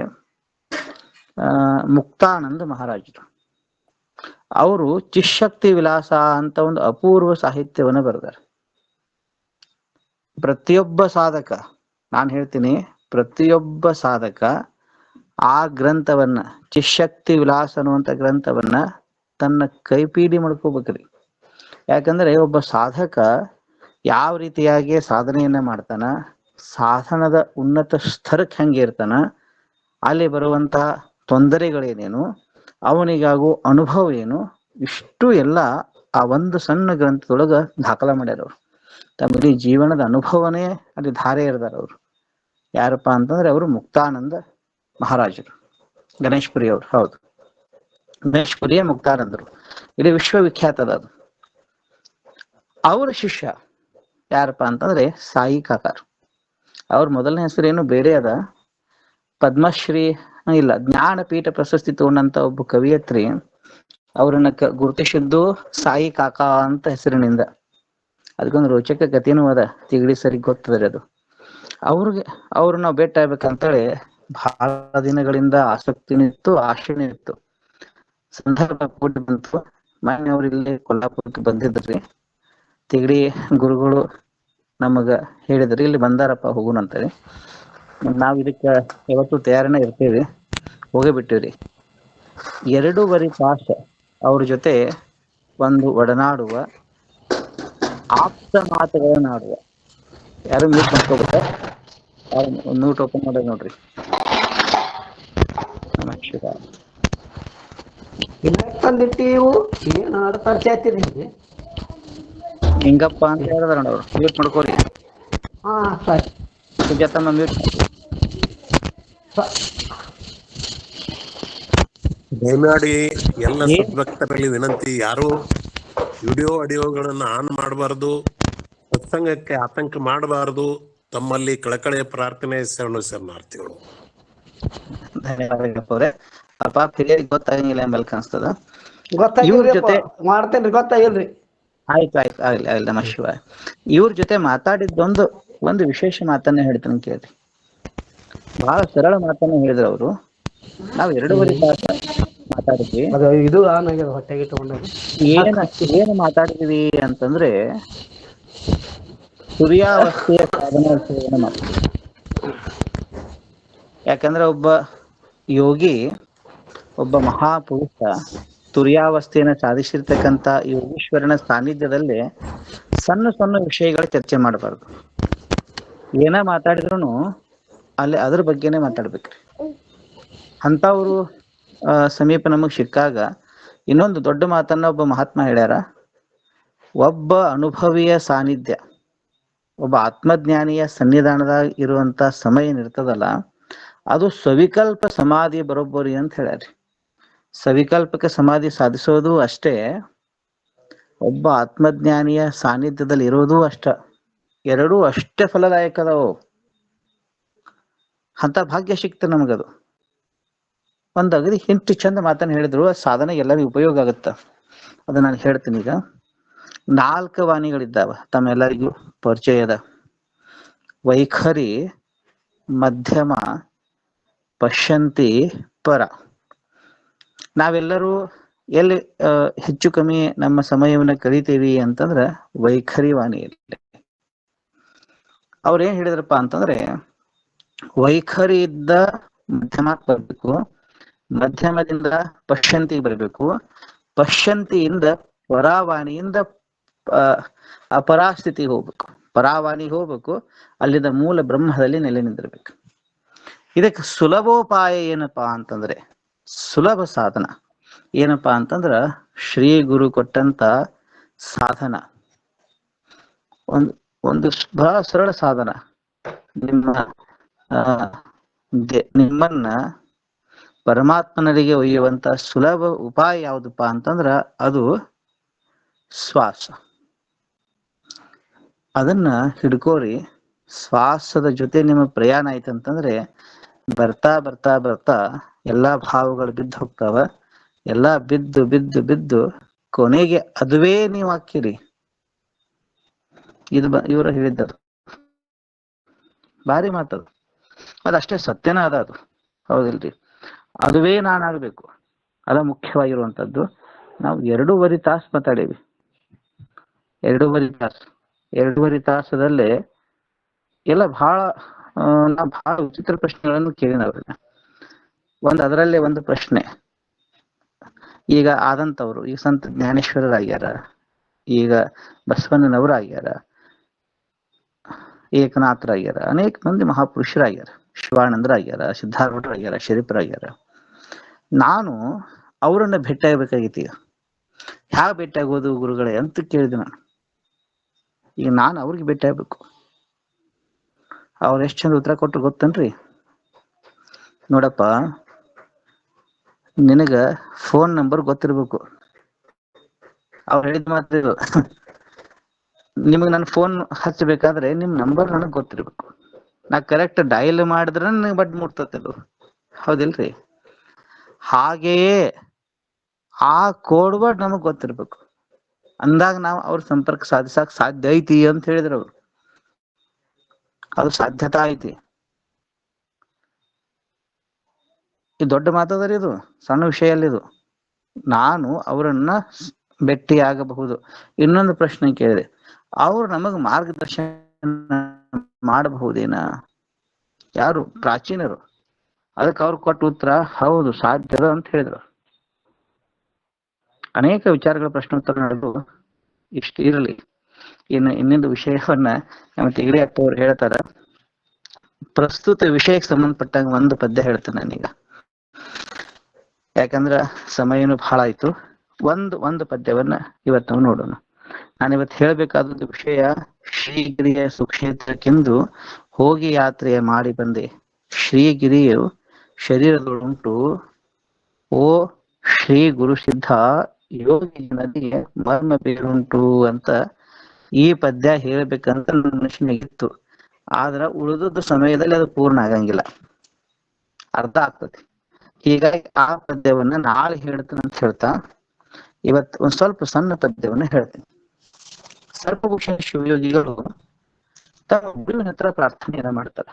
ಮುಕ್ತಾನಂದ ಮಹಾರಾಜರು. ಅವರು ಚಿಶಕ್ತಿ ವಿಲಾಸ ಅಂತ ಒಂದು ಅಪೂರ್ವ ಸಾಹಿತ್ಯವನ್ನು ಬರೆದಾರೆ. ಪ್ರತಿಯೊಬ್ಬ ಸಾಧಕ, ನಾನು ಹೇಳ್ತೀನಿ, ಪ್ರತಿಯೊಬ್ಬ ಸಾಧಕ ಆ ಗ್ರಂಥವನ್ನ, ಚಿಶಕ್ತಿ ವಿಲಾಸ ಅನ್ನುವಂಥ ಗ್ರಂಥವನ್ನ ತನ್ನ ಕೈಪೀಡಿ ಮಾಡ್ಕೋಬೇಕ್ರಿ. ಯಾಕಂದ್ರೆ ಒಬ್ಬ ಸಾಧಕ ಯಾವ ರೀತಿಯಾಗಿ ಸಾಧನೆಯನ್ನ ಮಾಡ್ತಾನ, ಸಾಧನದ ಉನ್ನತ ಸ್ತರಕ್ಕೆ ಹೆಂಗೆ ಇರ್ತಾನ, ಅಲ್ಲಿ ಬರುವಂತಹ ತೊಂದರೆಗಳೇನೇನು, ಅವನಿಗಾಗುವ ಅನುಭವ ಏನು, ಇಷ್ಟು ಎಲ್ಲ ಆ ಒಂದು ಸಣ್ಣ ಗ್ರಂಥದೊಳಗ ದಾಖಲ ಮಾಡ್ಯಾರ ಅವರು. ತಮ್ಮ ಜೀವನದ ಅನುಭವನೇ ಅಲ್ಲಿ ಧಾರೆ ಇರ್ದಾರ ಅವರು. ಯಾರಪ್ಪ ಅಂತಂದ್ರೆ ಅವರು ಮುಕ್ತಾನಂದ ಮಹಾರಾಜರು, ಗಣೇಶ್ಪುರಿ ಅವರು. ಹೌದು, ಗಣೇಶ್ಪುರಿಯ ಮುಕ್ತಾನಂದರು, ಇಡೀ ವಿಶ್ವವಿಖ್ಯಾತದ ಅದು. ಅವರ ಶಿಷ್ಯ ಯಾರಪ್ಪ ಅಂತಂದ್ರೆ ಸಾಯಿ ಕಾಕಾರ್. ಅವ್ರ ಮೊದಲನೇ ಹೆಸರು ಏನು ಬೇರೆ ಅದ, ಪದ್ಮಶ್ರೀ ಇಲ್ಲ, ಜ್ಞಾನಪೀಠ ಪ್ರಶಸ್ತಿ ತಗೊಂಡಂತ ಒಬ್ಬ ಕವಿಯತ್ರಿ. ಅವ್ರನ್ನ ಗುರುತಿಸಿದ್ದು ಸಾಯಿ ಕಾಕಾ ಅಂತ ಹೆಸರಿನಿಂದ. ಅದಕ್ಕೊಂದು ರೋಚಕ ಕಥೆನೂ ಅದ, ತಿಗಡಿ ಸರಿ ಗೊತ್ತದ್ರಿ ಅದು. ಅವ್ರು ನಾವು ಭೇಟಿ ಆಗ್ಬೇಕಂತೇಳಿ ಬಹಳ ದಿನಗಳಿಂದ ಆಸಕ್ತಿನೂ ಇತ್ತು, ಆಶೆನೂ ಇತ್ತು. ಸಂದರ್ಭ ಕೂಡಿ ಬಂತು. ಮೊನ್ನೆ ಅವ್ರು ಇಲ್ಲಿ ಕೊಲ್ಲಾಪುರಕ್ಕೆ ಬಂದಿದ್ರಿ. ತಿಗಡಿ ಗುರುಗಳು ನಮಗ ಹೇಳಿದ್ರಿ, ಇಲ್ಲಿ ಬಂದಾರಪ್ಪ ಹೋಗುಣ ಅಂತೇಳಿ. ನಾವ್ ಇದಕ್ಕೆ ಯಾವತ್ತೂ ತಯಾರನೇ ಇರ್ತೇವಿ, ಹೋಗೇ ಬಿಟ್ಟಿವ್ರಿ. 2.5 ತಾಸು ಅವ್ರ ಜೊತೆ ಒಂದು ಒಡನಾಡುವ, ಆಪ್ತ ಮಾತುಗಳನ್ನಾಡುವ. ಯಾರು ಮ್ಯೂಟ್ ಮಾಡ್ಕೋಬೇಕ, ಮ್ಯೂಟ್ ಓಪನ್ ಮಾಡೋದು ನೋಡ್ರಿ. ನಮಸ್ಕಾರ. ಏನ್ ಪರಿಚಯ ಆಗ್ತೀರಿ ಹಿಂಗಪ್ಪ ಅಂತ ಹೇಳಿದಾರ ನೋಡ್ರಿ, ಮ್ಯೂಟ್ ಮಾಡ್ಕೋರಿ. ಹಾ ಸರಿ, ಸುಜಾತಮ್ಮ ಮ್ಯೂಟ್. ದಯಮಾಡಿ ಎಲ್ಲ ಸದ್ಭಕ್ತರಲ್ಲಿ ವಿನಂತಿ, ಯಾರು ವಿಡಿಯೋ ಆಡಿಯೋಗಳನ್ನ ಆನ್ ಮಾಡಬಾರ್ದು, ಸತ್ಸಂಗಕ್ಕೆ ಆತಂಕ ಮಾಡಬಾರದು. ತಮ್ಮಲ್ಲಿ ಕಳಕಳಿಯ ಪ್ರಾರ್ಥನೆ ಶರಣಾರ್ಥಿಗಳು. ಧನ್ಯವಾದಗಳಪ್ಪ. ಪಾಪ ಹಿರಿಯರಿಗೆ ಗೊತ್ತಾಗಂಗಿಲ್ಲ ಎಂಬಲ್ಲಿ ಕಾಣಿಸ್ತದ. ಗೊತ್ತಾಗಿಲ್ರಿ, ಮಾಡ್ತೇನ್ರಿ, ಗೊತ್ತಾಗಿಲ್ರಿ. ಆಯ್ತು ಆಗ್ಲಿ ನಮ ಶಿವ. ಇವ್ರ ಜೊತೆ ಮಾತಾಡಿದ್ದೊಂದು ವಿಶೇಷ ಮಾತನ್ನ ಹೇಳ್ತಾನೆ ಕೇಳ್ರಿ. ಬಹಳ ಸರಳ ಮಾತನ್ನ ಹೇಳಿದ್ರು ಅವರು. ನಾವ್ 2.5 ತಾಸು ಮಾತಾಡಿದ್ವಿ. ಇದು ಹೊಟ್ಟೆಗೆ ಏನು ಮಾತಾಡಿದ್ವಿ ಅಂತಂದ್ರೆ ತುರ್ಯಾವಸ್ಥೆಯ ಸಾಧನಾ ವಿಷಯವನ್ನು ಮಾತಾಡಿದ್ವಿ. ಯಾಕಂದ್ರೆ ಒಬ್ಬ ಯೋಗಿ, ಒಬ್ಬ ಮಹಾಪುರುಷ ತುರ್ಯಾವಸ್ಥೆಯನ್ನು ಸಾಧಿಸಿರ್ತಕ್ಕಂಥ ಯೋಗೀಶ್ವರನ ಸಾನ್ನಿಧ್ಯದಲ್ಲಿ ಸಣ್ಣ ಸಣ್ಣ ವಿಷಯಗಳ ಚರ್ಚೆ ಮಾಡಬಾರ್ದು. ಏನ ಮಾತಾಡಿದ್ರು ಅಲ್ಲಿ ಅದ್ರ ಬಗ್ಗೆನೇ ಮಾತಾಡ್ಬೇಕ್ರಿ. ಅಂಥವ್ರು ಸಮೀಪ ನಮಗ್ ಸಿಕ್ಕಾಗ ಇನ್ನೊಂದು ದೊಡ್ಡ ಮಾತನ್ನ ಒಬ್ಬ ಮಹಾತ್ಮ ಹೇಳ್ಯಾರ, ಒಬ್ಬ ಅನುಭವಿಯ ಸಾನ್ನಿಧ್ಯ, ಒಬ್ಬ ಆತ್ಮಜ್ಞಾನಿಯ ಸನ್ನಿಧಾನದಾಗ ಇರುವಂತ ಸಮಯ ಏನಿರ್ತದಲ್ಲ, ಅದು ಸವಿಕಲ್ಪ ಸಮಾಧಿ ಬರೋಬ್ಬರಿ ಅಂತ ಹೇಳ್ಯಾರಿ. ಸವಿಕಲ್ಪಕ್ಕೆ ಸಮಾಧಿ ಸಾಧಿಸೋದು ಅಷ್ಟೇ, ಒಬ್ಬ ಆತ್ಮಜ್ಞಾನಿಯ ಸಾನ್ನಿಧ್ಯದಲ್ಲಿ ಇರೋದು ಅಷ್ಟ, ಎರಡೂ ಅಷ್ಟೇ ಫಲದಾಯಕ ಅದಾವು. ಅಂತ ಭಾಗ್ಯ ಸಿಕ್ತ ನಮಗದು. ಒಂದ್ ಅಗದಿ ಹಿಂಟು ಚಂದ ಮಾತನ್ನ ಹೇಳಿದ್ರು, ಸಾಧನೆ ಎಲ್ಲರಿಗೂ ಉಪಯೋಗ ಆಗುತ್ತ. ಅದು ನಾನು ಹೇಳ್ತೀನಿ. ಈಗ 4 ವಾಣಿಗಳಿದ್ದಾವ, ತಮ್ಮೆಲ್ಲರಿಗೂ ಪರಿಚಯದ. ವೈಖರಿ, ಮಧ್ಯಮ, ಪಶ್ಯಂತಿ, ಪರ. ನಾವೆಲ್ಲರೂ ಎಲ್ಲಿ ಹೆಚ್ಚು ಕಮ್ಮಿ ನಮ್ಮ ಸಮಯವನ್ನು ಕಳೀತೀವಿ ಅಂತಂದ್ರ ವೈಖರಿ ವಾಣಿಯಲ್ಲಿ. ಅವ್ರೇನ್ ಹೇಳಿದ್ರಪ್ಪ ಅಂತಂದ್ರೆ, ವೈಖರಿಯಿಂದ ಮಧ್ಯಮಕ್ಕೆ ಬರ್ಬೇಕು, ಮಧ್ಯಮದಿಂದ ಪಶ್ಯಂತಿಗೆ ಬರ್ಬೇಕು, ಪಶ್ಯಂತಿಯಿಂದ ಪರಾವಾಣಿಯಿಂದ ಅಪರಾಸ್ಥಿತಿಗೆ ಹೋಗ್ಬೇಕು, ಪರಾವಾಣಿಗೆ ಹೋಗ್ಬೇಕು, ಅಲ್ಲಿಂದ ಮೂಲ ಬ್ರಹ್ಮದಲ್ಲಿ ನೆಲೆ ನಿಂದಿರ್ಬೇಕು. ಇದಕ್ಕೆ ಸುಲಭೋಪಾಯ ಏನಪ್ಪಾ ಅಂತಂದ್ರೆ, ಸುಲಭ ಸಾಧನ ಏನಪ್ಪಾ ಅಂತಂದ್ರ ಶ್ರೀ ಗುರು ಕೊಟ್ಟಂತ ಸಾಧನ. ಒಂದು ಬಹಳ ಸರಳ ಸಾಧನ. ನಿಮ್ಮನ್ನ ಪರಮಾತ್ಮನರಿಗೆ ಒಯ್ಯುವಂತ ಸುಲಭ ಉಪಾಯ ಯಾವುದಪ್ಪ ಅಂತಂದ್ರ ಅದು ಶ್ವಾಸ. ಅದನ್ನ ಹಿಡ್ಕೋರಿ. ಶ್ವಾಸದ ಜೊತೆ ನಿಮ್ಮ ಪ್ರಯಾಣ ಆಯ್ತಂತಂದ್ರೆ ಬರ್ತಾ ಬರ್ತಾ ಬರ್ತಾ ಎಲ್ಲಾ ಭಾವಗಳು ಬಿದ್ದು ಹೋಗ್ತಾವ. ಎಲ್ಲಾ ಬಿದ್ದು ಬಿದ್ದು ಬಿದ್ದು ಕೊನೆಗೆ ಅದುವೇ ನೀವು ಹಾಕಿರಿ. ಇವರು ಹೇಳಿದ್ದದು ಭಾರಿ ಮಾತದು. ಅದಷ್ಟೇ ಸತ್ಯನ ಅದ, ಅದು ಹೌದಿಲ್ರಿ? ಅದುವೇ ನಾನಾಗ್ಬೇಕು, ಅದ ಮುಖ್ಯವಾಗಿರುವಂತದ್ದು. ನಾವು 2.5 ತಾಸು ಮಾತಾಡೀವಿ. 2.5 ತಾಸದಲ್ಲೇ ಎಲ್ಲ ನಾ ಬಹಳ ವಿಚಿತ್ರ ಪ್ರಶ್ನೆಗಳನ್ನು ಕೇಳಿನ ಅವ್ರನ್ನ. ಅದರಲ್ಲೇ ಒಂದು ಪ್ರಶ್ನೆ, ಈಗ ಆದಂತವ್ರು, ಈಗ ಸಂತ ಜ್ಞಾನೇಶ್ವರರಾಗ್ಯಾರ, ಈಗ ಬಸವಣ್ಣನವರಾಗ್ಯಾರ, ಏಕನಾಥರಾಗ್ಯಾರ, ಅನೇಕ ಮಂದಿ ಮಹಾಪುರುಷರಾಗ್ಯಾರ, ಶಿವಾನಂದರಾಗ್ಯಾರ, ಸಿದ್ಧಾರೂಢರಾಗ್ಯಾರ, ಶರೀಫರಾಗ್ಯಾರ. ನಾನು ಅವರನ್ನ ಭೇಟಿಯಾಗಬೇಕಾಗಿತ್ತು. ಈಗ ಹ್ಯಾಗ ಭೇಟಿಯಾಗೋದು ಗುರುಗಳೇ ಅಂತ ಕೇಳಿದೆ ನಾನು. ಈಗ ನಾನು ಅವ್ರಿಗೆ ಭೇಟಿಯಾಗಬೇಕು. ಅವ್ರು ಎಷ್ಟು ಚಂದ ಉತ್ತರ ಕೊಟ್ಟರು ಗೊತ್ತನ್ರಿ? ನೋಡಪ್ಪ, ನಿನಗ ಫೋನ್ ನಂಬರ್ ಗೊತ್ತಿರ್ಬೇಕು. ಅವ್ರು ಹೇಳಿದ ಮಾತು, ನಿಮಗ್ ನನ್ನ ಫೋನ್ ಹಚ್ಚಬೇಕಾದ್ರೆ ನಿಮ್ ನಂಬರ್ ನನಗ್ ಗೊತ್ತಿರ್ಬೇಕು. ನಾ ಕರೆಕ್ಟ್ ಡಯಲ್ ಮಾಡಿದ್ರೆ ನನಗೆ ಬಡ್ ಮುಟ್ತದು, ಹೌದಿಲ್ರಿ? ಹಾಗೆಯೇ ಆ ಕೋಡ್ ವರ್ಡ್ ನಮಗ್ ಗೊತ್ತಿರ್ಬೇಕು. ಅಂದಾಗ ನಾವು ಅವ್ರ ಸಂಪರ್ಕ ಸಾಧಿಸಕ್ ಸಾಧ್ಯ ಐತಿ ಅಂತ ಹೇಳಿದ್ರು ಅವ್ರು. ಅದು ಸಾಧ್ಯತಾ ಐತಿ. ಇದು ದೊಡ್ಡ ಮಾತದರಿ, ಇದು ಸಣ್ಣ ವಿಷಯ ಅಲ್ಲಿದು. ನಾನು ಅವರನ್ನ ಭೇಟಿಯಾಗಬಹುದು. ಇನ್ನೊಂದು ಪ್ರಶ್ನೆ ಕೇಳಿದೆ, ಅವ್ರು ನಮಗ್ ಮಾರ್ಗದರ್ಶನ ಮಾಡಬಹುದೇನ? ಯಾರು? ಪ್ರಾಚೀನರು. ಅದಕ್ಕೆ ಅವ್ರು ಕೊಟ್ಟ ಉತ್ತರ ಹೌದು, ಸಾಧ್ಯದ ಅಂತ ಹೇಳಿದ್ರು. ಅನೇಕ ವಿಚಾರಗಳ ಪ್ರಶ್ನೋತ್ತರ ನಡೆದು ಇಷ್ಟು ಇರಲಿ. ಇನ್ನೊಂದು ವಿಷಯವನ್ನ ನಮ್ಮ ತಿಗಡಿ ಅಪ್ಪವ್ರು ಹೇಳ್ತಾರ. ಪ್ರಸ್ತುತ ವಿಷಯಕ್ಕೆ ಸಂಬಂಧಪಟ್ಟಂಗ ಒಂದು ಪದ್ಯ ಹೇಳ್ತೇನೆ ನಾನೀಗ, ಯಾಕಂದ್ರ ಸಮಯನು ಬಹಳ ಆಯ್ತು. ಒಂದು ಪದ್ಯವನ್ನ ಇವತ್ತು ನಾವು ನೋಡೋಣ. ನಾನಿವತ್ತು ಹೇಳ್ಬೇಕಾದದ್ದು ವಿಷಯ, ಶ್ರೀಗಿರಿಯ ಸುಕ್ಷೇತ್ರಕ್ಕೆಂದು ಹೋಗಿ ಯಾತ್ರೆಯ ಮಾಡಿ ಬಂದೆ. ಶ್ರೀಗಿರಿಯು ಶರೀರದೊಳುಂಟು, ಓ ಶ್ರೀ ಗುರು ಸಿದ್ಧ ಯೋಗಿ ನದಿಗೆ ಮರ್ಮ ಬೇರುಂಟು ಅಂತ ಈ ಪದ್ಯ ಹೇಳ್ಬೇಕಂತ ನನ್ನ ಮನಸ್ಸಿನಾಗಿತ್ತು. ಆದ್ರ ಉಳಿದದ್ದು ಸಮಯದಲ್ಲಿ ಅದು ಪೂರ್ಣ ಆಗಂಗಿಲ್ಲ, ಅರ್ಧ ಆಗ್ತದೆ. ಹೀಗಾಗಿ ಆ ಪದ್ಯವನ್ನ ನಾಳೆ ಹೇಳ್ತೇನೆ ಅಂತ ಹೇಳ್ತಾ ಇವತ್ತು ಒಂದ್ ಸ್ವಲ್ಪ ಸಣ್ಣ ಪದ್ಯವನ್ನ ಹೇಳ್ತೀನಿ. ಸರ್ಪಭೂಷಣ ಶಿವಯೋಗಿಗಳು ತಮ್ಮ ಗುರುವಿನ ಹತ್ರ ಪ್ರಾರ್ಥನೆಯನ್ನ ಮಾಡ್ತಾರ.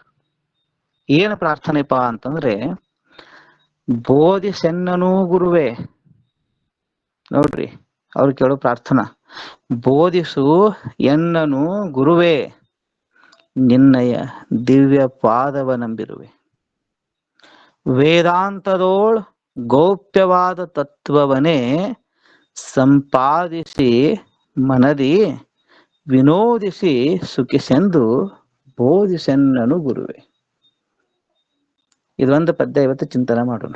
ಏನು ಪ್ರಾರ್ಥನೆಪಾ ಅಂತಂದ್ರೆ, ಬೋಧಿಸೆನ್ನನೂ ಗುರುವೇ. ನೋಡ್ರಿ, ಅವ್ರು ಕೇಳೋ ಪ್ರಾರ್ಥನಾ, ಬೋಧಿಸು ಎನ್ನನು ಗುರುವೇ, ನಿನ್ನಯ ದಿವ್ಯ ಪಾದವ ನಂಬಿರುವೆ. ವೇದಾಂತದೋಳ್ ಗೌಪ್ಯವಾದ ತತ್ವವನೇ ಸಂಪಾದಿಸಿ ಮನದಿ ವಿನೋದಿಸಿ ಸುಖಿಸೆಂದು ಬೋಧಿಸೆನ್ನನು ಗುರುವೆ. ಇದೊಂದು ಪದ್ಯ ಇವತ್ತು ಚಿಂತನೆ ಮಾಡೋಣ.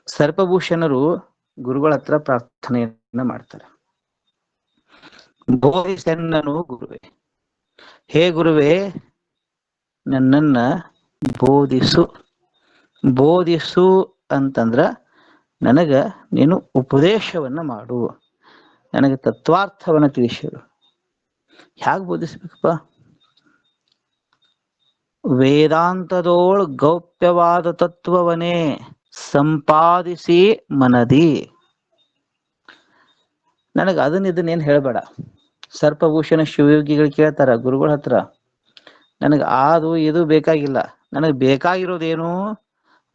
ಸರ್ಪಭೂಷಣರು ಗುರುಗಳ ಹತ್ರ ಪ್ರಾರ್ಥನೆಯನ್ನ ಮಾಡ್ತಾರೆ. ಬೋಧಿಸೆನ್ನನು ಗುರುವೆ, ಹೇ ಗುರುವೆ ನನ್ನನ್ನ ಬೋಧಿಸು. ಬೋಧಿಸು ಅಂತಂದ್ರ ನನಗ ನೀನು ಉಪದೇಶವನ್ನ ಮಾಡು, ನನಗೆ ತತ್ವಾರ್ಥವನ್ನ ತಿಳಿಸಿರು. ಹ್ಯಾಗ ಬೋಧಿಸ್ಬೇಕಪ್ಪ? ವೇದಾಂತದೋಳ್ ಗೌಪ್ಯವಾದ ತತ್ವವನ್ನೇ ಸಂಪಾದಿಸಿ ಮನದಿ. ನನಗ ಇದನ್ನೇನು ಹೇಳಬೇಡ. ಸರ್ಪಭೂಷಣ ಶಿವಯೋಗಿಗಳು ಕೇಳ್ತಾರ ಗುರುಗಳ ಹತ್ರ, ನನಗ ಅದು ಇದು ಬೇಕಾಗಿಲ್ಲ, ನನಗೆ ಬೇಕಾಗಿರೋದೇನು?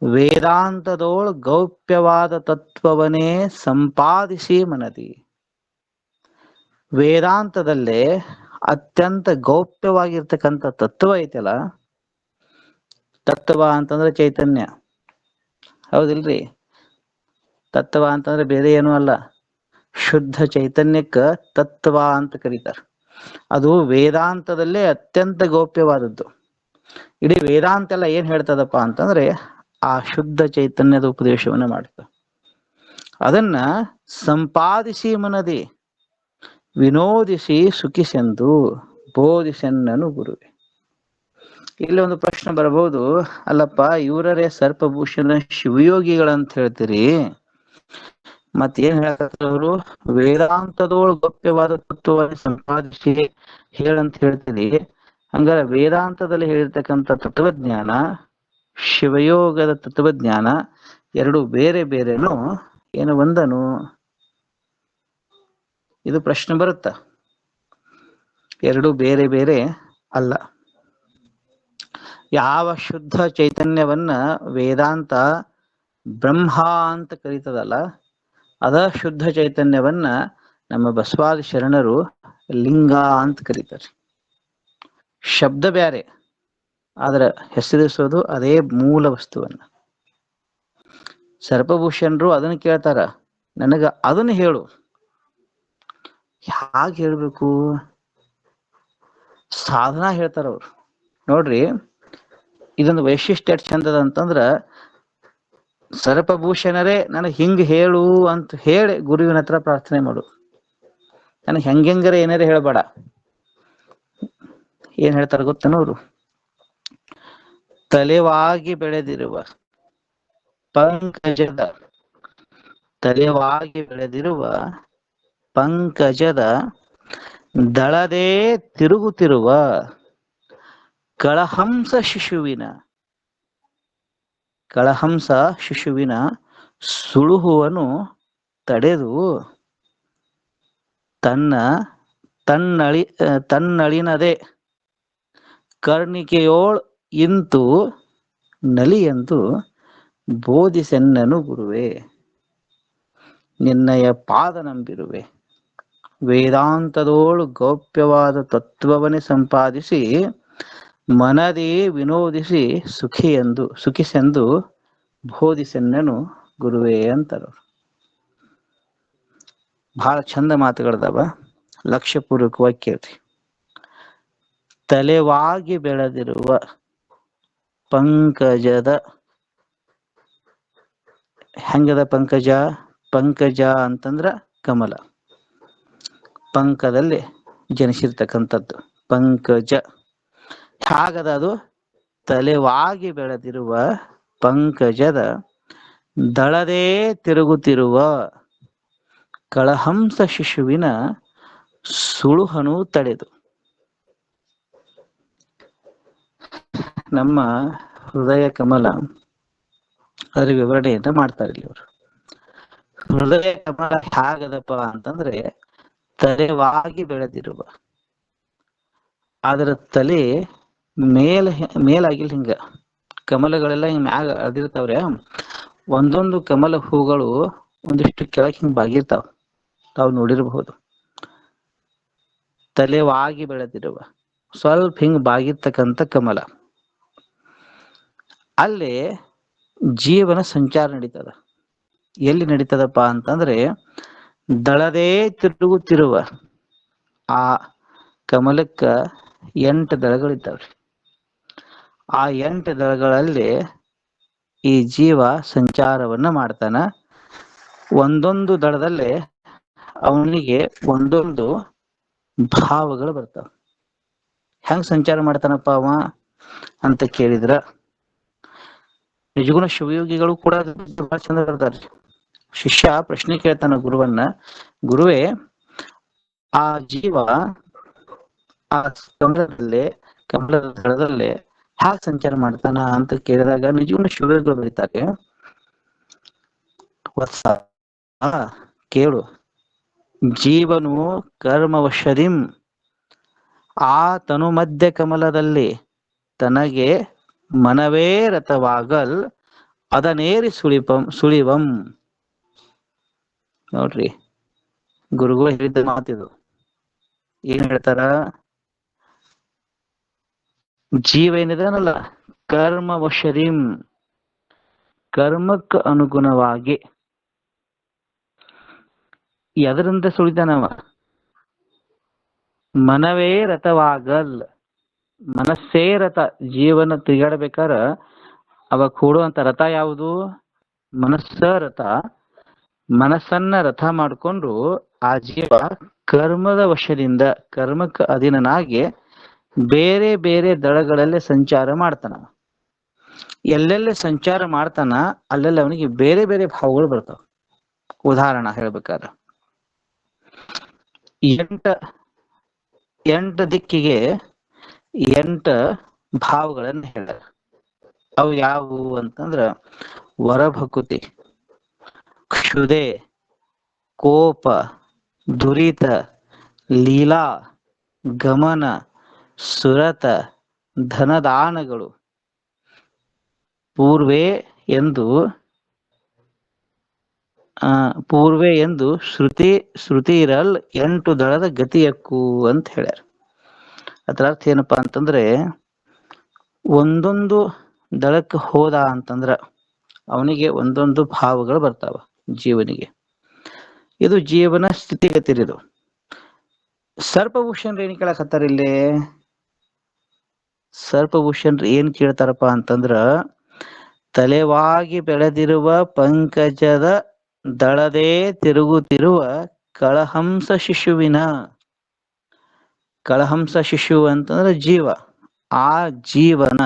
ವೇದಾಂತದೋಳ್ ಗೌಪ್ಯವಾದ ತತ್ವವನ್ನೇ ಸಂಪಾದಿಸಿ ಮನದಿ. ವೇದಾಂತದಲ್ಲೇ ಅತ್ಯಂತ ಗೌಪ್ಯವಾಗಿರ್ತಕ್ಕಂಥ ತತ್ವ ಐತಲ್ಲ, ತತ್ವ ಅಂತಂದ್ರೆ ಚೈತನ್ಯ, ಹೌದಿಲ್ರಿ? ತತ್ವ ಅಂತಂದ್ರೆ ಬೇರೆ ಏನೂ ಅಲ್ಲ, ಶುದ್ಧ ಚೈತನ್ಯಕ್ಕ ತತ್ವ ಅಂತ ಕರೀತಾರೆ. ಅದು ವೇದಾಂತದಲ್ಲೇ ಅತ್ಯಂತ ಗೌಪ್ಯವಾದದ್ದು. ಇಡೀ ವೇದಾಂತ ಎಲ್ಲ ಏನ್ ಹೇಳ್ತದಪ್ಪ ಅಂತಂದ್ರೆ ಆ ಶುದ್ಧ ಚೈತನ್ಯದ ಉಪದೇಶವನ್ನ ಮಾಡ್ತದೆ. ಅದನ್ನ ಸಂಪಾದಿಸಿ ಮನದಿ ವಿನೋದಿಸಿ ಸುಖಿಸೆಂದು ಬೋಧಿಸೆನ್ನನು ಗುರುವೆ. ಇಲ್ಲಿ ಒಂದು ಪ್ರಶ್ನೆ ಬರಬಹುದು, ಅಲ್ಲಪ್ಪ ಇವರೇ ಸರ್ಪಭೂಷಣ ಶಿವಯೋಗಿಗಳಂತ ಹೇಳ್ತೀರಿ, ಮತ್ತೇನ್ ಹೇಳ್ತಾರೆ? ವೇದಾಂತದೊಳಗೆ ಗೌಪ್ಯವಾದ ತತ್ವವನ್ನು ಸಂಪಾದಿಸಿ ಹೇಳಂತ ಹೇಳ್ತೀರಿ. ಹಂಗಾರೆ ವೇದಾಂತದಲ್ಲಿ ಹೇಳಿರ್ತಕ್ಕಂಥ ತತ್ವಜ್ಞಾನ, ಶಿವಯೋಗದ ತತ್ವಜ್ಞಾನ ಎರಡು ಬೇರೆ ಬೇರೆನು ಏನು ಒಂದನು? ಇದು ಪ್ರಶ್ನೆ ಬರುತ್ತ. ಎರಡು ಬೇರೆ ಬೇರೆ ಅಲ್ಲ. ಯಾವ ಶುದ್ಧ ಚೈತನ್ಯವನ್ನ ವೇದಾಂತ ಬ್ರಹ್ಮ ಅಂತ ಕರೀತದಲ್ಲ, ಅದ ಶುದ್ಧ ಚೈತನ್ಯವನ್ನ ನಮ್ಮ ಬಸವಾದಿ ಶರಣರು ಲಿಂಗ ಅಂತ ಕರೀತಾರೆ. ಶಬ್ದ ಬ್ಯಾರೆ, ಆದ್ರೆ ಹೆಸರಿಸೋದು ಅದೇ ಮೂಲ ವಸ್ತುವನ್ನ. ಸರ್ಪಭೂಷಣರು ಅದನ್ನ ಕೇಳ್ತಾರ, ನನಗ ಅದನ್ನ ಹೇಳು. ಹೇಗೆ ಹೇಳ್ಬೇಕು? ಸಾಧನ ಹೇಳ್ತಾರ ಅವ್ರು. ನೋಡ್ರಿ, ಇದೊಂದು ವೈಶಿಷ್ಟ್ಯ ಚಂದದ ಅಂತಂದ್ರ, ಸರ್ಪಭೂಷಣರೇ ನನಗೆ ಹಿಂಗ್ ಹೇಳು ಅಂತ ಹೇಳಿ ಗುರುವಿನ ಹತ್ರ ಪ್ರಾರ್ಥನೆ ಮಾಡು. ನನಗೆ ಹೆಂಗರ ಏನಾರ ಹೇಳ್ಬೇಡ. ಏನ್ ಹೇಳ್ತಾರ ಗೊತ್ತೇನೋ ಅವರು? ತಲೆವಾಗಿ ಬೆಳೆದಿರುವ ಪಂಕಜದ ಪಂಕಜದ ದಳದೇ ತಿರುಗುತ್ತಿರುವ ಕಳಹಂಸ ಶಿಶುವಿನ ಸುಳುಹುವನ್ನು ತಡೆದು ತನ್ನಳಿನದೆ ಕರ್ಣಿಕೆಯೋಳ್ ಇಂತು ನಲಿಯಂತು ಬೋಧಿಸೆನ್ನನು ಗುರುವೆ. ನಿನ್ನಯ ಪಾದ ನಂಬಿರುವೆ. ವೇದಾಂತದೋಳು ಗೌಪ್ಯವಾದ ತತ್ವವನ್ನೇ ಸಂಪಾದಿಸಿ ಮನದಿ ವಿನೋದಿಸಿ ಸುಖಿಸೆಂದು ಬೋಧಿಸೆನ್ನನು ಗುರುವೇ ಅಂತಾರ. ಬಹಳ ಚಂದ ಮಾತುಗಳದಾವ, ಲಕ್ಷ್ಯಪೂರ್ವಕವಾಗಿ ಕೇಳ್ರಿ. ತಲೆವಾಗಿ ಬೆಳೆದಿರುವ ಪಂಕಜದ, ಹೆಂಗದ ಪಂಕಜ? ಪಂಕಜ ಅಂತಂದ್ರ ಕಮಲ, ಪಂಕದಲ್ಲಿ ಜನಿಸಿರ್ತಕ್ಕಂಥದ್ದು ಪಂಕಜ. ಹಾಗದ ಅದು ತಲೆವಾಗಿ ಬೆಳೆದಿರುವ ಪಂಕಜದ ದಳದೇ ತಿರುಗುತ್ತಿರುವ ಕಳಹಂಸ ಶಿಶುವಿನ ಸುಳುಹನು ತಡೆದು. ನಮ್ಮ ಹೃದಯ ಕಮಲ ಅದರ ವಿವರಣೆಯನ್ನ ಮಾಡ್ತಾರೆ ಇಲ್ಲಿ ಅವರು. ಹೃದಯ ಕಮಲ ಹೇಗದಪ್ಪ ಅಂತಂದ್ರೆ ತಲೆವಾಗಿ ಬೆಳೆದಿರುವ, ಅದರ ತಲೆ ಮೇಲಾಗಿಲ್ಲ. ಹಿಂಗ ಕಮಲಗಳೆಲ್ಲ ಹಿಂಗ ಮ್ಯಾಗ ಅದಿರ್ತಾವ್ರೆ, ಒಂದೊಂದು ಕಮಲ ಹೂಗಳು ಒಂದಿಷ್ಟು ಕೆಳಗೆ ಹಿಂಗ್ ಬಾಗಿರ್ತಾವ, ತಾವು ನೋಡಿರಬಹುದು. ತಲೆವಾಗಿ ಬೆಳೆದಿರುವ ಸ್ವಲ್ಪ ಹಿಂಗ್ ಬಾಗಿರ್ತಕ್ಕಂಥ ಕಮಲ. ಅಲ್ಲಿ ಜೀವನ ಸಂಚಾರ ನಡೀತದ. ಎಲ್ಲಿ ನಡೀತದಪ್ಪ ಅಂತಂದ್ರೆ ದಳದೇ ತಿರುಗುತ್ತಿರುವ ಆ ಕಮಲಕ್ಕ 8 ದಳಗಳಿದ್ದಾವ್ರಿ. ಆ 8 ದಳಗಳಲ್ಲಿ ಈ ಜೀವ ಸಂಚಾರವನ್ನ ಮಾಡ್ತಾನ. ಒಂದೊಂದು ದಳದಲ್ಲಿ ಅವನಿಗೆ ಒಂದೊಂದು ಭಾವಗಳು ಬರ್ತಾವ. ಹೆಂಗ್ ಸಂಚಾರ ಮಾಡ್ತಾನಪ್ಪ ಅವ ಅಂತ ಕೇಳಿದ್ರ, ನಿಜಗುಣ ಶಿವಯೋಗಿಗಳು ಕೂಡ ಬಹಳ ಚಂದ ಬರ್ತಾರೆ. ಶಿಷ್ಯ ಪ್ರಶ್ನೆ ಕೇಳ್ತಾನ ಗುರುವನ್ನ, ಗುರುವೇ, ಆ ಜೀವ ಆ ಕಮಲದ ದಳದಲ್ಲಿ ಹ್ಯಾಕ್ ಸಂಚಾರ ಮಾಡ್ತಾನ ಅಂತ ಕೇಳಿದಾಗ ನಿಜಗುಣ ಶಿವಯೋಗಿಗಳು ಬರೀತಾರೆ, ವತ್ಸ ಕೇಳು, ಜೀವನು ಕರ್ಮವಶದಿಂ ಆ ತನು ಮಧ್ಯ ಕಮಲದಲ್ಲಿ ತನಗೆ ಮನವೇ ರಥವಾಗಲ್ ಅದನೇರಿ ಸುಳಿವಂ. ನೋಡ್ರಿ, ಗುರುಗಳು ಹೇಳಿದ್ದ ಮಾತಿದು. ಏನ್ ಹೇಳ್ತಾರ? ಜೀವ ಏನಿದಾನಲ್ಲ, ಕರ್ಮವಶದಿಂ ಕರ್ಮಕ್ಕೆ ಅನುಗುಣವಾಗಿ ಎದರಿಂದ ಸುಳಿತಾನವ? ಮನವೇ ರಥವಾಗಲ್, ಮನಸ್ಸೇ ರಥ. ಜೀವನ ತಿರುಗಾಡ್ಬೇಕಾರ ಅವಾಗ ಕೂಡುವಂತ ರಥ ಯಾವುದು? ಮನಸ್ಸ ರಥ. ಮನಸ್ಸನ್ನ ರಥ ಮಾಡಿಕೊಂಡು ಆ ಜೀವ ಕರ್ಮದ ವಶದಿಂದ, ಕರ್ಮಕ್ಕೆ ಅಧೀನನಾಗಿ ಬೇರೆ ಬೇರೆ ದಳಗಳಲ್ಲಿ ಸಂಚಾರ ಮಾಡ್ತಾನ. ಎಲ್ಲೆಲ್ಲಿ ಸಂಚಾರ ಮಾಡ್ತಾನ ಅಲ್ಲೆಲ್ಲ ಅವನಿಗೆ ಬೇರೆ ಬೇರೆ ಭಾವಗಳು ಬರ್ತಾವ. ಉದಾಹರಣೆ ಹೇಳ್ಬೇಕಾದ್ರೆ, 8 ದಿಕ್ಕಿಗೆ 8 ಭಾವಗಳನ್ನ ಹೇಳ್ಯಾರ. ಅವು ಯಾವುವು ಅಂತಂದ್ರ ವರಭಕುತಿ, ಕ್ಷುದೆ, ಕೋಪ, ದುರಿತ, ಲೀಲಾ, ಗಮನ, ಸುರತ, ಧನದಾನಗಳು. ಪೂರ್ವೆ ಎಂದು ಶ್ರುತಿ ಇರಲ್ 8 ದಳದ ಗತಿಯಕ್ಕೂ ಅಂತ ಹೇಳ್ಯಾರ. ಅದರ ಅರ್ಥ ಏನಪ್ಪಾ ಅಂತಂದ್ರೆ, ಒಂದೊಂದು ದಳಕ್ಕೆ ಹೋದ ಅಂತಂದ್ರ ಅವನಿಗೆ ಒಂದೊಂದು ಭಾವಗಳು ಬರ್ತಾವ ಜೀವನಿಗೆ. ಇದು ಜೀವನ ಸ್ಥಿತಿಗತಿರಿದು. ಸರ್ಪಭೂಷಣ್ ಏನ್ ಕೇಳಕತ್ತಾರ ಇಲ್ಲಿ? ಸರ್ಪಭೂಷಣ್ ಏನ್ ಕೇಳ್ತಾರಪ್ಪ ಅಂತಂದ್ರ, ತಲೆವಾಗಿ ಬೆಳೆದಿರುವ ಪಂಕಜದ ದಳದೇ ತಿರುಗುತ್ತಿರುವ ಕಳಹಂಸ ಶಿಶುವಿನ, ಕಳಹಂಸ ಶಿಶು ಅಂತಂದ್ರೆ ಜೀವ, ಆ ಜೀವನ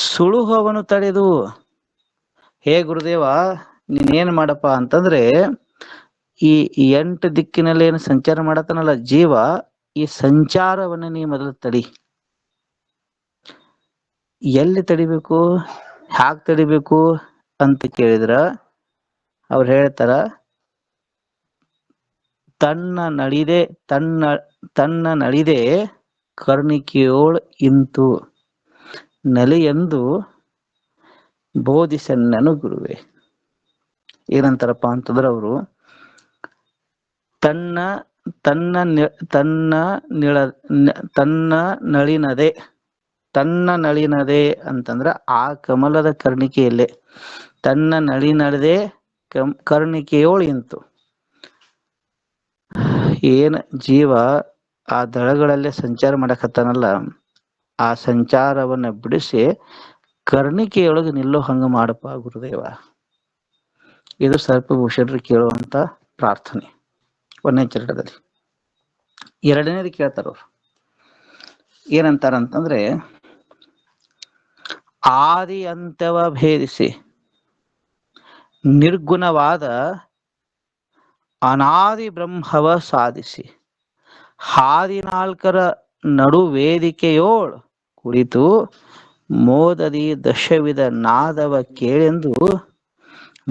ಸುಳುಹವನ್ನು ತಡೆದು, ಹೇ ಗುರುದೇವ, ನೀನೇನ್ ಮಾಡಪ್ಪ ಅಂತಂದ್ರೆ ಈ 8 ದಿಕ್ಕಿನಲ್ಲಿ ಏನು ಸಂಚಾರ ಮಾಡತ್ತಾನಲ್ಲ ಜೀವ, ಈ ಸಂಚಾರವನ್ನ ನೀ ಮೊದಲು ತಡಿ. ಎಲ್ಲಿ ತಡಿಬೇಕು, ಹ್ಯಾಕ್ ತಡಿಬೇಕು ಅಂತ ಕೇಳಿದ್ರ ಅವ್ರು ಹೇಳ್ತಾರ, ತನ್ನ ನಳಿದೆ ಕರ್ಣಿಕೆಯೋಳ್ ಇಂತು ನಲಿಯೆಂದು ಬೋಧಿಸೆನ್ನನು ಗುರುವೆ. ಏನಂತಾರಪ್ಪ ಅಂತಂದ್ರ ಅವರು, ತನ್ನ ನಳಿನದೆ ಅಂತಂದ್ರ ಆ ಕಮಲದ ಕರ್ಣಿಕೆಯಲ್ಲೇ ತನ್ನ ನಳಿನದೆ ಕರ್ಣಿಕೆಯೋಳು ಇಂತು. ಏನ್ ಜೀವ ಆ ದಳಗಳಲ್ಲೇ ಸಂಚಾರ ಮಾಡಕತ್ತಾನಲ್ಲ, ಆ ಸಂಚಾರವನ್ನ ಬಿಡಿಸಿ ಕರ್ಣಿಕೆಯೊಳಗೆ ನಿಲ್ಲೋ ಹಂಗ ಮಾಡಪ್ಪ ಗುರುದೇವ. ಇದು ಸರ್ಪಭೂಷಣರು ಕೇಳುವಂತ ಪ್ರಾರ್ಥನೆ 1ನೇ ಚರಣದಲ್ಲಿ. 2ನೇದು ಕೇಳ್ತಾರ ಅವ್ರು, ಏನಂತಾರಂತಂದ್ರೆ, ಆದಿ ಅಂತ್ಯವ ಭೇದಿಸಿ ನಿರ್ಗುಣವಾದ ಅನಾದಿ ಬ್ರಹ್ಮವ ಸಾಧಿಸಿ ಹಾದಿ 4ರ ನಡು ವೇದಿಕೆಯೋಳ್ ಕುಳಿತು ಮೋದದಿ ದಶವಿಧ ನಾದವ ಕೇಳೆಂದು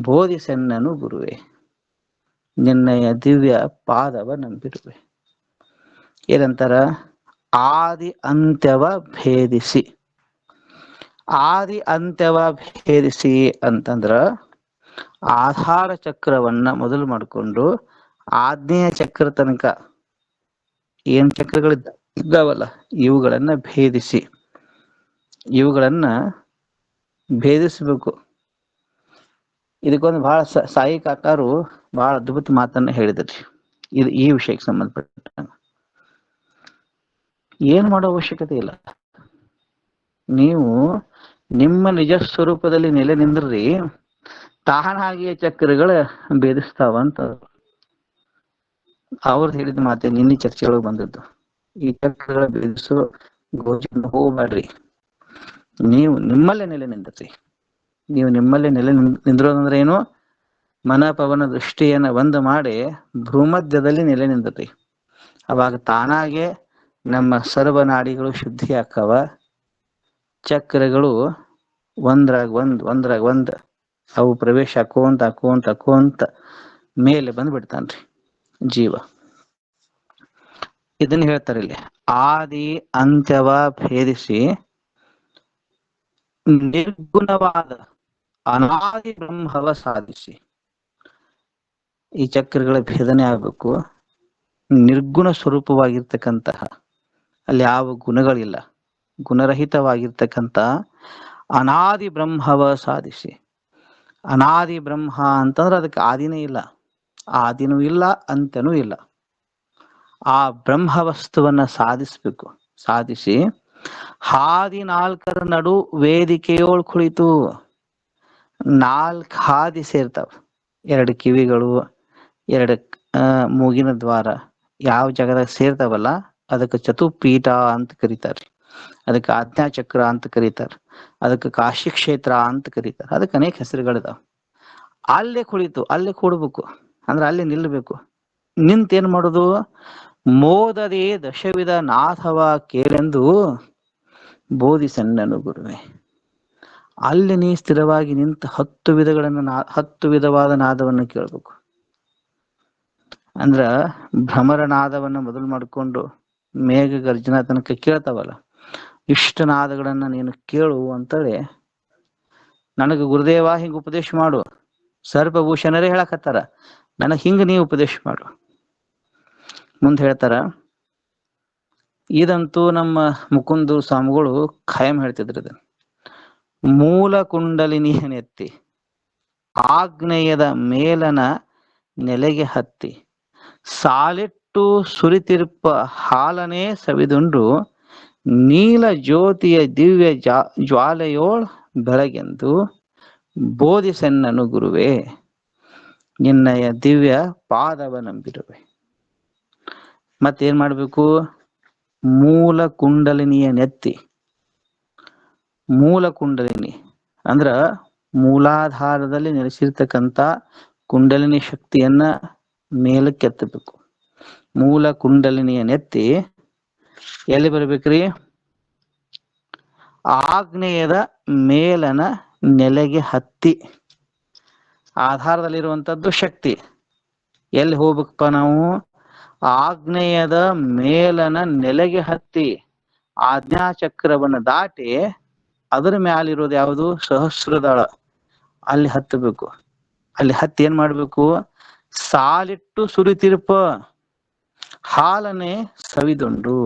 ಬೋಧಿಸೆನ್ನನು ಗುರುವೆ, ನಿನ್ನಯ ದಿವ್ಯ ಪಾದವ ನಂಬಿರುವೆ. ಏನಂತಾರ? ಆದಿ ಅಂತ್ಯವ ಭೇದಿಸಿ. ಆದಿ ಅಂತ್ಯವ ಭೇದಿಸಿ ಅಂತಂದ್ರ ಆಧಾರ ಚಕ್ರವನ್ನ ಮೊದಲು ಮಾಡಿಕೊಂಡು ಆಗ್ನೇಯ ಚಕ್ರ ತನಕ ಏನ್ ಚಕ್ರಗಳಿದ್ದ ಇದ್ದಾವಲ್ಲ ಇವುಗಳನ್ನ ಭೇದಿಸಬೇಕು. ಇದಕ್ಕೊಂದು ಬಹಳ ಸಾಯಿ ಕಾಕಾರು ಬಹಳ ಅದ್ಭುತ ಮಾತನ್ನ ಹೇಳಿದ್ರಿ ಇದು ಈ ವಿಷಯಕ್ಕೆ ಸಂಬಂಧಪಟ್ಟ. ಏನ್ ಮಾಡೋ ಅವಶ್ಯಕತೆ ಇಲ್ಲ. ನೀವು ನಿಮ್ಮ ನಿಜ ಸ್ವರೂಪದಲ್ಲಿ ನೆಲೆ ನಿಂದ್ರಿ, ತಾನಾಗಿಯೇ ಚಕ್ರಗಳ ಭೇದಿಸ್ತಾವಂತ ಅವ್ರದ್ದು ಹೇಳಿದ ಮಾತೆ ನಿನ್ನೆ ಚರ್ಚೆಯೊಳಗೆ ಬಂದದ್ದು. ಈ ಚಕ್ರಗಳ ಭೇದಿಸೋ ಗೋಜಿನ ಹೋಗ್ಬೇಡ್ರಿ, ನೀವು ನಿಮ್ಮಲ್ಲೇ ನೆಲೆ ನಿಂದ್ರಿ. ನೀವು ನಿಮ್ಮಲ್ಲೇ ನೆಲೆ ನಿಂದ್ರೋದಂದ್ರೆ ಏನು? ಮನ ಪವನ ದೃಷ್ಟಿಯನ್ನ ಒಂದು ಮಾಡಿ ಭೂಮಧ್ಯದಲ್ಲಿ ನೆಲೆ ನಿಂದ್ರಿ. ಅವಾಗ ತಾನಾಗೆ ನಮ್ಮ ಸರ್ವನಾಡಿಗಳು ಶುದ್ಧಿ ಆಕ್ಕವ, ಚಕ್ರಗಳು ಒಂದ್ರಾಗ ಒಂದ್ ಅವು ಪ್ರವೇಶ ಹಾಕೋಂತ ಮೇಲೆ ಬಂದ್ಬಿಡ್ತಾನ್ರಿ ಜೀವ. ಇದನ್ನ ಹೇಳ್ತಾರೆ ಇಲ್ಲಿ, ಆದಿ ಅಂತ್ಯವ ಭೇದಿಸಿ ನಿರ್ಗುಣವಾದ ಅನಾದಿ ಬ್ರಹ್ಮವ ಸಾಧಿಸಿ. ಈ ಚಕ್ರಗಳ ಭೇದನೆ ಆಗ್ಬೇಕು. ನಿರ್ಗುಣ ಸ್ವರೂಪವಾಗಿರ್ತಕ್ಕಂತಹ, ಅಲ್ಲಿ ಯಾವ ಗುಣಗಳಿಲ್ಲ, ಗುಣರಹಿತವಾಗಿರ್ತಕ್ಕಂಥ ಅನಾದಿ ಬ್ರಹ್ಮವ ಸಾಧಿಸಿ. ಅನಾದಿ ಬ್ರಹ್ಮ ಅಂತಂದ್ರೆ ಅದಕ್ಕೆ ಆದಿನೇ ಇಲ್ಲ, ಆದಿನೂ ಇಲ್ಲ, ಅಂತ್ಯನೂ ಇಲ್ಲ. ಆ ಬ್ರಹ್ಮ ವಸ್ತುವನ್ನ ಸಾಧಿಸ್ಬೇಕು. ಸಾಧಿಸಿ ಹಾದಿ ನಾಲ್ಕರ ನಡು ವೇದಿಕೆಯೋಳ್ ಕುಳಿತು. 4 ಹಾದಿ ಸೇರ್ತಾವ, 2 ಕಿವಿಗಳು, 2 ಮೂಗಿನ ದ್ವಾರ, ಯಾವ ಜಾಗದಾಗ ಸೇರ್ತಾವಲ್ಲ ಅದಕ್ಕೆ ಚತುಪೀಠ ಅಂತ ಕರೀತಾರೆ, ಅದಕ್ಕೆ ಆಜ್ಞಾಚಕ್ರ ಅಂತ ಕರೀತಾರೆ, ಅದಕ್ಕೆ ಕಾಶಿ ಕ್ಷೇತ್ರ ಅಂತ ಕರೀತಾರೆ, ಅದಕ್ಕೆ ಅನೇಕ ಹೆಸರುಗಳಿದಾವ. ಅಲ್ಲೇ ಕುಳಿತು ಅಲ್ಲೇ ಕೂಡ್ಬೇಕು, ಅಂದ್ರೆ ಅಲ್ಲೇ ನಿಲ್ಲಬೇಕು. ನಿಂತೇನ್ ಮಾಡೋದು? ಮೋದದೆ ದಶವಿಧ ನಾಥವ ಕೇಳೆಂದು ಬೋಧಿಸನ್ನನು ಗುರುವೆ. ಅಲ್ಲಿ ನೀ ಸ್ಥಿರವಾಗಿ ನಿಂತ 10 ವಿಧವಾದ ನಾದವನ್ನು ಕೇಳ್ಬೇಕು. ಅಂದ್ರ ಭ್ರಮರ ನಾದವನ್ನ ಮೊದಲು ಮಾಡಿಕೊಂಡು ಮೇಘ ಗರ್ಜನ ತನಕ ಕೇಳ್ತಾವಲ್ಲ, ಇಷ್ಟ ನಾದಗಳನ್ನ ನೀನು ಕೇಳು ಅಂತೇಳಿ ನನಗೆ ಗುರುದೇವ ಹಿಂಗ ಉಪದೇಶ ಮಾಡು. ಸರ್ಪಭೂಷಣರೇ ಹೇಳಕತ್ತಾರ, ನನಗ್ ಹಿಂಗ ನೀವು ಉಪದೇಶ ಮಾಡು. ಮುಂದೆ ಹೇಳ್ತಾರ, ಇದಂತೂ ನಮ್ಮ ಮುಕುಂದು ಸ್ವಾಮಿಗಳು ಖಾಯಂ ಹೇಳ್ತಿದ್ರು. ಇದನ್ನ ಮೂಲ ಕುಂಡಲಿನಿಯನೆತ್ತಿ ಆಗ್ನೇಯದ ಮೇಲನ ನೆಲೆಗೆ ಹತ್ತಿ ಸಾಲಿಟ್ಟು ಸುರಿತಿರ್ಪ ಹಾಲನೇ ಸವಿದುಂಡು ನೀಲ ಜ್ಯೋತಿಯ ದಿವ್ಯ ಜ್ವಾಲೆಯೋಳ್ ಬೆಳಗೆಂದು ಬೋಧಿಸೆನ್ನನು ಗುರುವೇ, ನಿನ್ನಯ ದಿವ್ಯ ಪಾದವ ನಂಬಿರುವೆ. ಮತ್ತೇನ್ ಮಾಡ್ಬೇಕು? ಮೂಲ ಕುಂಡಲಿನಿಯ ನೆತ್ತಿ. ಮೂಲ ಕುಂಡಲಿನಿ ಅಂದ್ರ ಮೂಲಾಧಾರದಲ್ಲಿ ನೆಲೆಸಿರ್ತಕ್ಕಂಥ ಕುಂಡಲಿನಿ ಶಕ್ತಿಯನ್ನ ಮೇಲಕ್ಕೆತ್ತಬೇಕು. ಮೂಲ ಕುಂಡಲಿನಿಯ ನೆತ್ತಿ ಎಲ್ಲಿ ಬರ್ಬೇಕ್ರಿ? ಆಗ್ನೇಯದ ಮೇಲನ ನೆಲೆಗೆ ಹತ್ತಿ. ಆಧಾರದಲ್ಲಿರುವಂತದ್ದು ಶಕ್ತಿ. ಎಲ್ಲಿ ಹೋಗ್ಬೇಕಪ್ಪ ನಾವು? ಆಗ್ನೇಯದ ಮೇಲನ ನೆಲೆಗೆ ಹತ್ತಿ ಆಜ್ಞಾಚಕ್ರವನ್ನು ದಾಟಿ ಅದರ ಮ್ಯಾಲಿರೋದು ಯಾವುದು? ಸಹಸ್ರದಳ. ಅಲ್ಲಿ ಹತ್ತಬೇಕು. ಅಲ್ಲಿ ಹತ್ತಿ ಏನ್ ಮಾಡ್ಬೇಕು? ಸಾಲಿಟ್ಟು ಸುರಿತಿರ್ಪ ಹಾಲನೆ ಸವಿದುಂಡು.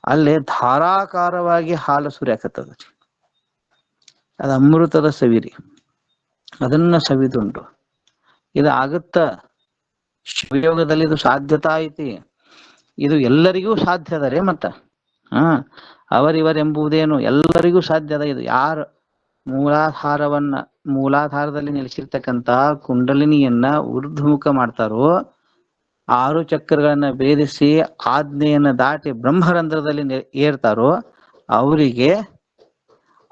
ಅಲ್ಲೇ ಧಾರಾಕಾರವಾಗಿ ಹಾಲು ಸುರಿಯಾಕತ್ತದ. ಅದು ಅಮೃತದ ಸವಿರಿ. ಅದನ್ನ ಸವಿದುಂಡು. ಇದು ಆಗುತ್ತ ಶಿವಯೋಗದಲ್ಲಿ, ಇದು ಸಾಧ್ಯತಾ ಐತಿ. ಇದು ಎಲ್ಲರಿಗೂ ಸಾಧ್ಯ ಅದ ರೀ. ಮತ್ತ ಅವರಿವರೆಂಬುದೇನು ಎಲ್ಲರಿಗೂ ಸಾಧ್ಯ ಅದ. ಇದು ಯಾರು ಮೂಲಾಧಾರದಲ್ಲಿ ನೆಲೆಸಿರ್ತಕ್ಕಂತ ಕುಂಡಲಿನಿಯನ್ನ ಊರ್ಧ್ವಮುಖ ಮಾಡ್ತಾರೋ, 6 ಚಕ್ರಗಳನ್ನ ಭೇದಿಸಿ ಆಜ್ಞೆಯನ್ನ ದಾಟಿ ಬ್ರಹ್ಮರಂಧ್ರದಲ್ಲಿ ಏರ್ತಾರೋ ಅವರಿಗೆ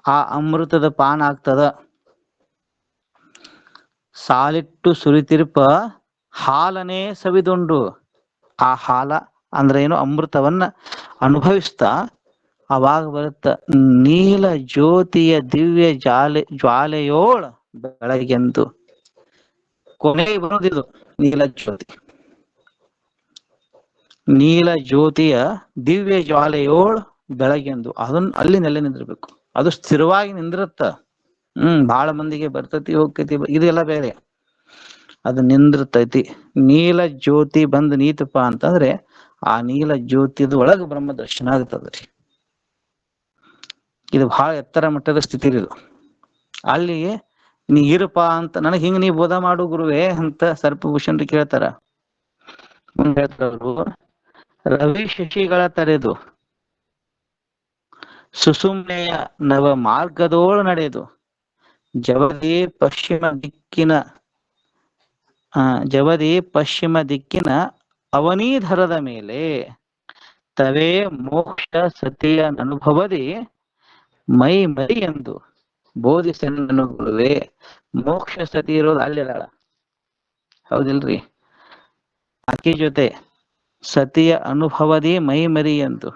ಆ ಅಮೃತದ ಪಾನ ಆಗ್ತದ. ಸಾಲಿಟ್ಟು ಸುರಿತಿರ್ಪ ಹಾಲನೇ ಸವಿದುಂಡು. ಆ ಹಾಲ ಅಂದ್ರೆ ಏನು? ಅಮೃತವನ್ನ ಅನುಭವಿಸ್ತಾ ಅವಾಗ ಬರುತ್ತ ನೀಲ ಜ್ಯೋತಿಯ ದಿವ್ಯ ಜ್ವಾಲೆಯೋಳ ಬೆಳಗೆಂದು. ಕೊನೆಗೆ ಬರೋದಿದು ನೀಲ ಜ್ಯೋತಿ. ನೀಲ ಜ್ಯೋತಿಯ ದಿವ್ಯ ಜ್ವಾಲೆಯೋಳ ಬೆಳಗೆಂದು. ಅದನ್ನ ಅಲ್ಲಿ ನೆಲೆ ನಿಂದಿರ್ಬೇಕು. ಅದು ಸ್ಥಿರವಾಗಿ ನಿಂದಿರುತ್ತ. ಬಹಳ ಮಂದಿಗೆ ಬರ್ತೈತಿ ಹೋಗ್ತೈತಿ, ಇದೆಲ್ಲ ಬೇರೆ. ಅದು ನಿಂದಿರ್ತೈತಿ. ನೀಲ ಜ್ಯೋತಿ ಬಂದು ನೀತಪ್ಪ ಅಂತಂದ್ರೆ ಆ ನೀಲ ಜ್ಯೋತಿದ ಒಳಗ ಬ್ರಹ್ಮ ದರ್ಶನ ಆಗ್ತದ್ರಿ. ಇದು ಬಹಳ ಎತ್ತರ ಮಟ್ಟದ ಸ್ಥಿತಿ ಇದು. ಅಲ್ಲಿ ನೀ ಇರಪ್ಪ ಅಂತ ನನಗ್ ಹಿಂಗ ನೀ ಬೋಧ ಮಾಡು ಗುರುವೇ ಅಂತ ಸರ್ಪಭೂಷಣರು ಕೇಳ್ತಾರ. ಮುಂದೆ ಹೇಳ್ತಾರು, ರವಿ ಶಶಿಗಳ ತರೆದು ಸುಸುಮ್ನೆಯ ನವ ಮಾರ್ಗದೋಳು ನಡೆದು ಜವದಿ ಪಶ್ಚಿಮ ದಿಕ್ಕಿನ ಅವನೀಧರದ ಮೇಲೆ ತವೇ ಮೋಕ್ಷ ಸತಿಯ ಅನುಭವದಿ ಮೈ ಮರಿ ಎಂದು ಬೋಧಿಸೆನ್ನನು ಗುರುವೇ. ಮೋಕ್ಷ ಸತಿ ಇರೋದು ಅಲ್ಲಿದಾಳ, ಹೌದಿಲ್ರಿ? ಆಕೆ ಜೊತೆ ಸತಿಯ ಅನುಭವದಿ ಮೈ ಮರಿ ಎಂದು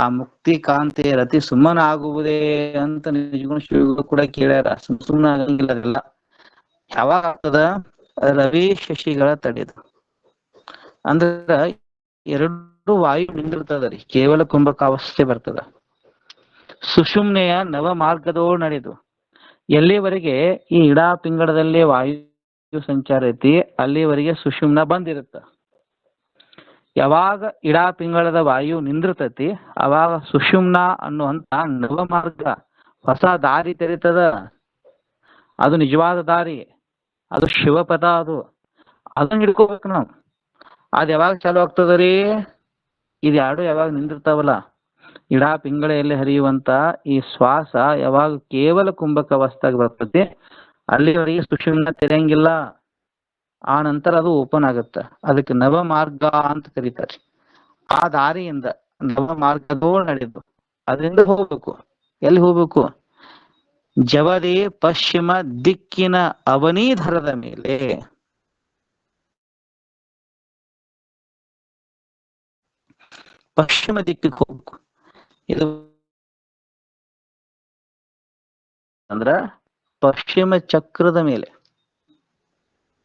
ಆ ಮುಕ್ತಿ ಕಾಂತಿಯ ರತಿ ಸುಮ್ಮನ ಆಗುವುದೇ ಅಂತ ನಿಜಗುಣ ಶಿವಗಳು ಕೂಡ ಕೇಳ್ಯಾರ. ಸುಮ್ಮನೆ ಆಗಂಗಿಲ್ಲ ಅದೆಲ್ಲ. ಯಾವಾಗ ಆಗ್ತದ? ರವಿ ಶಶಿಗಳ ತಡೆದು. ಅಂದ್ರ ಎರಡು ವಾಯು ನಿಂದಿರ್ತದರಿ, ಕೇವಲ ಕುಂಭಕಾವಸ್ಥೆ ಬರ್ತದ. ಸುಷುಮ್ನೆಯ ನವ ಮಾರ್ಗದೋಳು ನಡೆದು, ಎಲ್ಲಿವರೆಗೆ ಈ ಇಡಾ ಪಿಂಗಡದಲ್ಲಿ ವಾಯು ಸಂಚಾರ ಐತಿ ಅಲ್ಲಿವರೆಗೆ ಸುಷುಮ್ನ ಬಂದಿರುತ್ತ. ಯಾವಾಗ ಇಡಾ ಪಿಂಗಳದ ವಾಯು ನಿಂದಿರ್ತತಿ ಅವಾಗ ಸುಷುಮ್ನ ಅನ್ನುವಂತ ನವ ಮಾರ್ಗ, ಹೊಸ ದಾರಿ ತೆರಿತದ. ಅದು ನಿಜವಾದ ದಾರಿ, ಅದು ಶಿವಪದ. ಅದನ್ನ ಹಿಡ್ಕೋಬೇಕು ನಾವು. ಅದ್ ಯಾವಾಗ ಚಾಲು ಆಗ್ತದ್ರಿ? ಇದು ಎರಡು ಯಾವಾಗ ನಿಂದಿರ್ತಾವಲ್ಲ, ಇಡಾ ಪಿಂಗಳೆಯಲ್ಲಿ ಹರಿಯುವಂತ ಈ ಶ್ವಾಸ ಯಾವಾಗ ಕೇವಲ ಕುಂಭಕ ಅವಸ್ಥೆಗೆ ಬರ್ತದೆ ಅಲ್ಲಿವರೆಗೆ ಸುಷುಮ್ನ ತೆರೆಯಂಗಿಲ್ಲ. ಆ ನಂತರ ಅದು ಓಪನ್ ಆಗುತ್ತ. ಅದಕ್ಕೆ ನವ ಮಾರ್ಗ ಅಂತ ಕರೀತಾರೆ. ಆ ದಾರಿಯಿಂದ ನವ ಮಾರ್ಗದೋಳು ನಡೆದು ಅದರಿಂದ ಹೋಗ್ಬೇಕು. ಎಲ್ಲಿ ಹೋಗ್ಬೇಕು? ಜವದಿ ಪಶ್ಚಿಮ ದಿಕ್ಕಿನ ಅವನೀಧರದ ಮೇಲೆ. ಪಶ್ಚಿಮ ದಿಕ್ಕಿಗೆ ಹೋಗ್ಬೇಕು. ಇದು ಅಂದ್ರ ಪಶ್ಚಿಮ ಚಕ್ರದ ಮೇಲೆ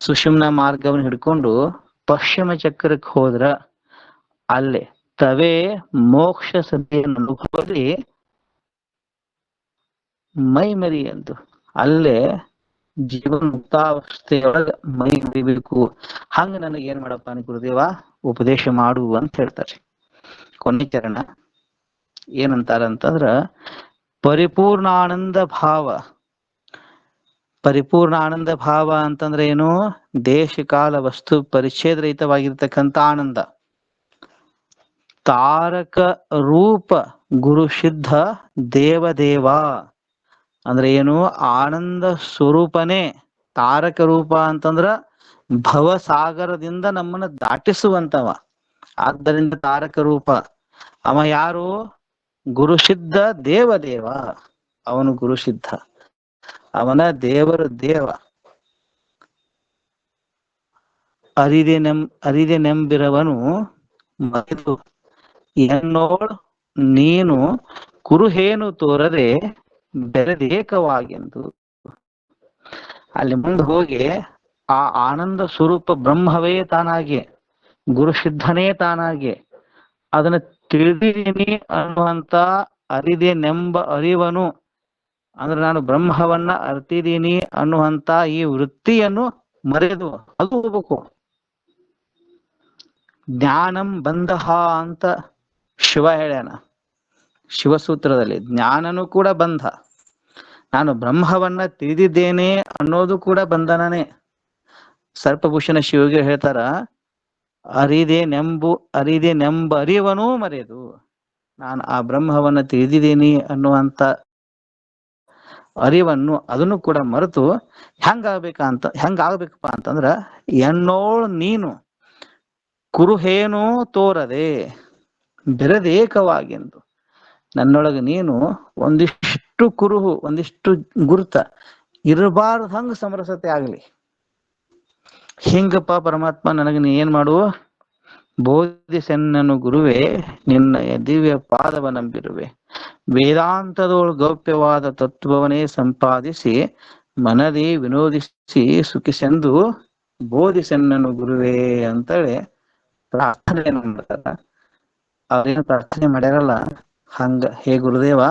ಸುಷುಮ್ನ ಮಾರ್ಗವನ್ನು ಹಿಡ್ಕೊಂಡು ಪಶ್ಚಿಮ ಚಕ್ರಕ್ಕೆ ಹೋದ್ರ ಅಲ್ಲೇ ತವೇ ಮೋಕ್ಷ ಸತಿಯನ್ನು ಅನುಭವದಿ ಮೈ ಮರಿ ಎಂದು, ಅಲ್ಲೇ ಜೀವನ ಮುಕ್ತಾವಸ್ಥೆಯೊಳಗ ಮೈ ಮರಿಬೇಕು. ಹಂಗ ನನಗೆ ಏನ್ ಮಾಡಪ್ಪ ಅನ್ ಗುರುದೇವ ಉಪದೇಶ ಮಾಡು ಅಂತ ಹೇಳ್ತಾರೆ. ಕೊನೆ ಚರಣ ಏನಂತಾರಂತಂದ್ರ, ಪರಿಪೂರ್ಣಾನಂದ ಭಾವ. ಪರಿಪೂರ್ಣ ಆನಂದ ಭಾವ ಅಂತಂದ್ರೆ ಏನು? ದೇಶ ಕಾಲ ವಸ್ತು ಪರಿಚ್ಛೇದ ರಹಿತವಾಗಿರ್ತಕ್ಕಂಥ ಆನಂದ. ತಾರಕ ರೂಪ ಗುರು ಸಿದ್ಧ ದೇವದೇವ ಅಂದ್ರೆ ಏನು? ಆನಂದ ಸ್ವರೂಪನೇ ತಾರಕ ರೂಪ ಅಂತಂದ್ರ ಭವಸಾಗರದಿಂದ ನಮ್ಮನ್ನ ದಾಟಿಸುವಂತವ. ಆದ್ದರಿಂದ ತಾರಕ ರೂಪ. ಅವ ಯಾರು? ಗುರುಸಿದ್ಧ ದೇವದೇವ. ಅವನು ಗುರುಸಿದ್ಧ, ಅವನ ದೇವರ ದೇವ. ಅರಿದೆನೆಂಬಿರವನು ಮರೆದು ಎನ್ನೋಳ್ ನೀನು ಕುರುಹೇನು ತೋರದೆ ಬೆರೆದೇಕವಾಗೆಂದು. ಅಲ್ಲಿ ಮುಂದೆ ಹೋಗಿ ಆ ಆನಂದ ಸ್ವರೂಪ ಬ್ರಹ್ಮವೇ ತಾನಾಗಿ, ಗುರುಸಿದ್ಧನೇ ತಾನಾಗಿ ಅದನ್ನ ತಿಳಿದೀನಿ ಅನ್ನುವಂತ ಅರಿದೆನೆಂಬ ಅರಿವನು ಅಂದ್ರೆ ನಾನು ಬ್ರಹ್ಮವನ್ನ ಅರ್ತಿದ್ದೀನಿ ಅನ್ನುವಂತ ಈ ವೃತ್ತಿಯನ್ನು ಮರೆದು ಅದು ಹೋಗ್ಬೇಕು. ಜ್ಞಾನಂ ಬಂಧಃ ಅಂತ ಶಿವ ಹೇಳ್ಯಾನ ಶಿವಸೂತ್ರದಲ್ಲಿ. ಜ್ಞಾನನು ಕೂಡ ಬಂಧ. ನಾನು ಬ್ರಹ್ಮವನ್ನ ತಿಳಿದಿದ್ದೇನೆ ಅನ್ನೋದು ಕೂಡ ಬಂಧನನೇ. ಸರ್ಪಭೂಷಣ ಶಿವಗೆ ಹೇಳ್ತಾರ, ಅರಿದೆನೆಂಬ ಅರಿವನೂ ಮರೆದು. ನಾನು ಆ ಬ್ರಹ್ಮವನ್ನ ತಿಳಿದಿದ್ದೀನಿ ಅನ್ನುವಂತ ಅರಿವನ್ನು ಅದನ್ನು ಕೂಡ ಮರೆತು ಹೆಂಗಾಗ್ಬೇಕಪ್ಪ ಅಂತಂದ್ರ, ಎನ್ನೋಳು ನೀನು ಕುರುಹೇನು ತೋರದೆ ಬೆರೆದೇಕವಾಗೆಂದು. ನನ್ನೊಳಗೆ ನೀನು ಒಂದಿಷ್ಟು ಕುರುಹು, ಒಂದಿಷ್ಟು ಗುರುತ ಇರಬಾರ್ದು ಹಂಗ ಸಮರಸತೆ ಆಗ್ಲಿ. ಹಿಂಗಪ್ಪ ಪರಮಾತ್ಮ ನನಗೆ ನೀ ಏನ್ ಮಾಡು? ಬೋಧಿಸೆನ್ನನು ಗುರುವೇ ನಿನ್ನ ದಿವ್ಯ ಪಾದವ ನಂಬಿರುವೆ. ವೇದಾಂತದೋಳು ಗೌಪ್ಯವಾದ ತತ್ವವನ್ನೇ ಸಂಪಾದಿಸಿ ಮನದಿ ವಿನೋದಿಸಿ ಸುಖಿಸೆಂದು ಬೋಧಿಸೆನ್ನನು ಗುರುವೇ ಅಂತೇಳಿ ಪ್ರಾರ್ಥನೆ ಮಾಡ್ತಾರ. ಅವ್ರೇನು ಪ್ರಾರ್ಥನೆ ಮಾಡ್ಯಾರಲ್ಲ, ಹಂಗ ಹೇ ಗುರುದೇವ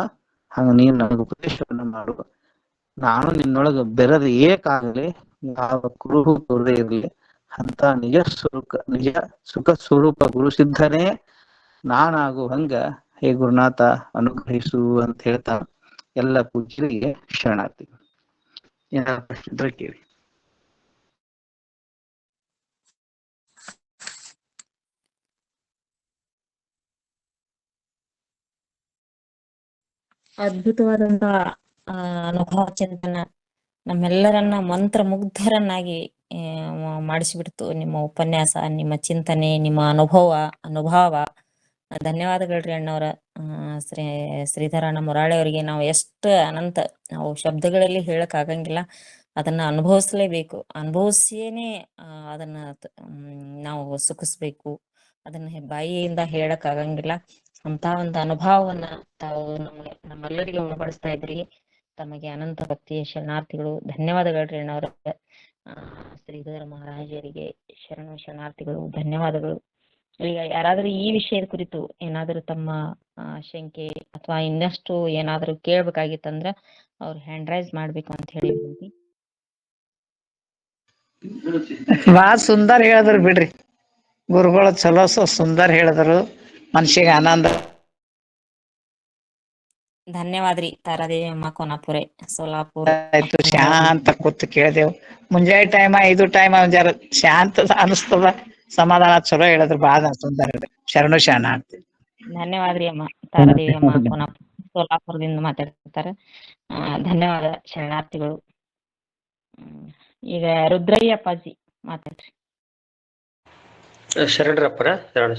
ಹಂಗ ನೀನ್ ನನಗೆ ಉಪದೇಶವನ್ನ ಮಾಡು. ನಾನು ನಿನ್ನೊಳಗ ಬೆರೆದ ಏಕಾಗಲಿ, ಯಾವ ಕುರುಹು ತೋರದೆ ಇರ್ಲಿ, ಅಂತ ನಿಜ ಸುಖ ಸ್ವರೂಪ ಗುರು ಸಿದ್ಧನೇ ನಾನಾಗು ಹಂಗ ಹೇ ಗುರುನಾಥ ಅನುಗ್ರಹಿಸು ಅಂತ ಹೇಳ್ತಾ ಎಲ್ಲ ಪೂಜ್ಯರಿಗೆ ಶರಣಾರ್ಥಿ. ಏನಾದ್ರು ಪ್ರಶ್ನೆ ಇದ್ರೆ ಕೇಳಿ. ಅದ್ಭುತವಾದಂತಹ ಅನುಭವ ಚಿಂತನ ನಮ್ಮೆಲ್ಲರನ್ನ ಮಂತ್ರ ಮುಗ್ಧರನ್ನಾಗಿ ಮಾಡಿಸಿಬಿಡ್ತು ನಿಮ್ಮ ಉಪನ್ಯಾಸ, ನಿಮ್ಮ ಚಿಂತನೆ, ನಿಮ್ಮ ಅನುಭವ. ಧನ್ಯವಾದಗಳ್ರಿ ಅಣ್ಣವ್ರ. ಶ್ರೀಧರಣ್ಣ ಮುರಾಳಿ ಅವರಿಗೆ ನಾವು ಎಷ್ಟು ಅನಂತ ನಾವು ಶಬ್ದಗಳಲ್ಲಿ ಹೇಳಕ್ ಆಗಂಗಿಲ್ಲ. ಅದನ್ನ ಅನುಭವಿಸ್ಲೇಬೇಕು. ಅನುಭವಿಸಿಯೇನೆ ಅದನ್ನ ನಾವು ಸುಖಿಸ್ಬೇಕು. ಅದನ್ನ ಬಾಯಿಯಿಂದ ಹೇಳಕ್ ಆಗಂಗಿಲ್ಲ. ಅಂತ ಒಂದು ಅನುಭವವನ್ನ ತಾವು ನಮ್ಮೆಲ್ಲರಿಗೆ ಉಣಬಡಿಸ್ತಾ ಇದ್ರಿ. ತಮಗೆ ಅನಂತ ಭಕ್ತಿಯ ಶರಣಾರ್ಥಿಗಳು. ಧನ್ಯವಾದಗಳ್ರಿ ಅಣ್ಣವ್ರ. ಶ್ರೀಧರ ಮಹಾರಾಜರಿಗೆ ಶರಣಾರ್ಥಿಗಳು, ಧನ್ಯವಾದಗಳು. ಈಗ ಯಾರಾದ್ರೂ ಈ ವಿಷಯದ ಕುರಿತು ಏನಾದ್ರೂ ತಮ್ಮ ಶಂಕೆ ಅಥವಾ ಇನ್ನಷ್ಟು ಏನಾದ್ರೂ ಕೇಳ್ಬೇಕಾಗಿತ್ತಂದ್ರ ಅವ್ರು ಹ್ಯಾಂಡ್ ರೈಸ್ ಮಾಡ್ಬೇಕು ಅಂತ ಹೇಳಿ ವಿನಂತಿ. ಬಾಳ ಸುಂದರ ಹೇಳಿದ್ರು ಬಿಡ್ರಿ ಗುರುಗಳು, ಚಲೋ ಸುಂದರ ಹೇಳಿದ್ರು, ಮನ್ಸಿಗೆ ಆನಂದ. ಧನ್ಯವಾದ್ರಿ ತಾರಾದೇವಿ ಅಮ್ಮ ಕೋನಾಪುರೆ ಸೋಲಾಪುರ. ಆಯ್ತು, ಶಾಂತ ಕೂತ್ ಕೇಳ್ದೇವು. ಮುಂಜಾನೆ ಟೈಮ್ 5 ಟೈಮ್ ಜರ ಶಾಂತ ಅನಿಸ್ತದ, ಸಮಾಧಾನ. ಚಲೋ ಹೇಳಿದ್ರು, ಬಾಳ ಸುಂದರ ಹೇಳಿದ್ರು. ಶರಣ ಆಗ್ತದೆ. ಧನ್ಯವಾದ್ರಿ ಅಮ್ಮ. ತಾರಾದೇವಿ ಅಮ್ಮ ಕೋನಾಪುರ ಸೋಲಾಪುರದಿಂದ ಮಾತಾಡ್ತಾರೆ. ಧನ್ಯವಾದ ಶರಣಾರ್ಥಿಗಳು. ಈಗ ರುದ್ರಯ್ಯ ಅಪ್ಪಾಜಿ ಮಾತಾಡ್ರಿ. ಶರಣರಪ್ಪರ ಶರಣ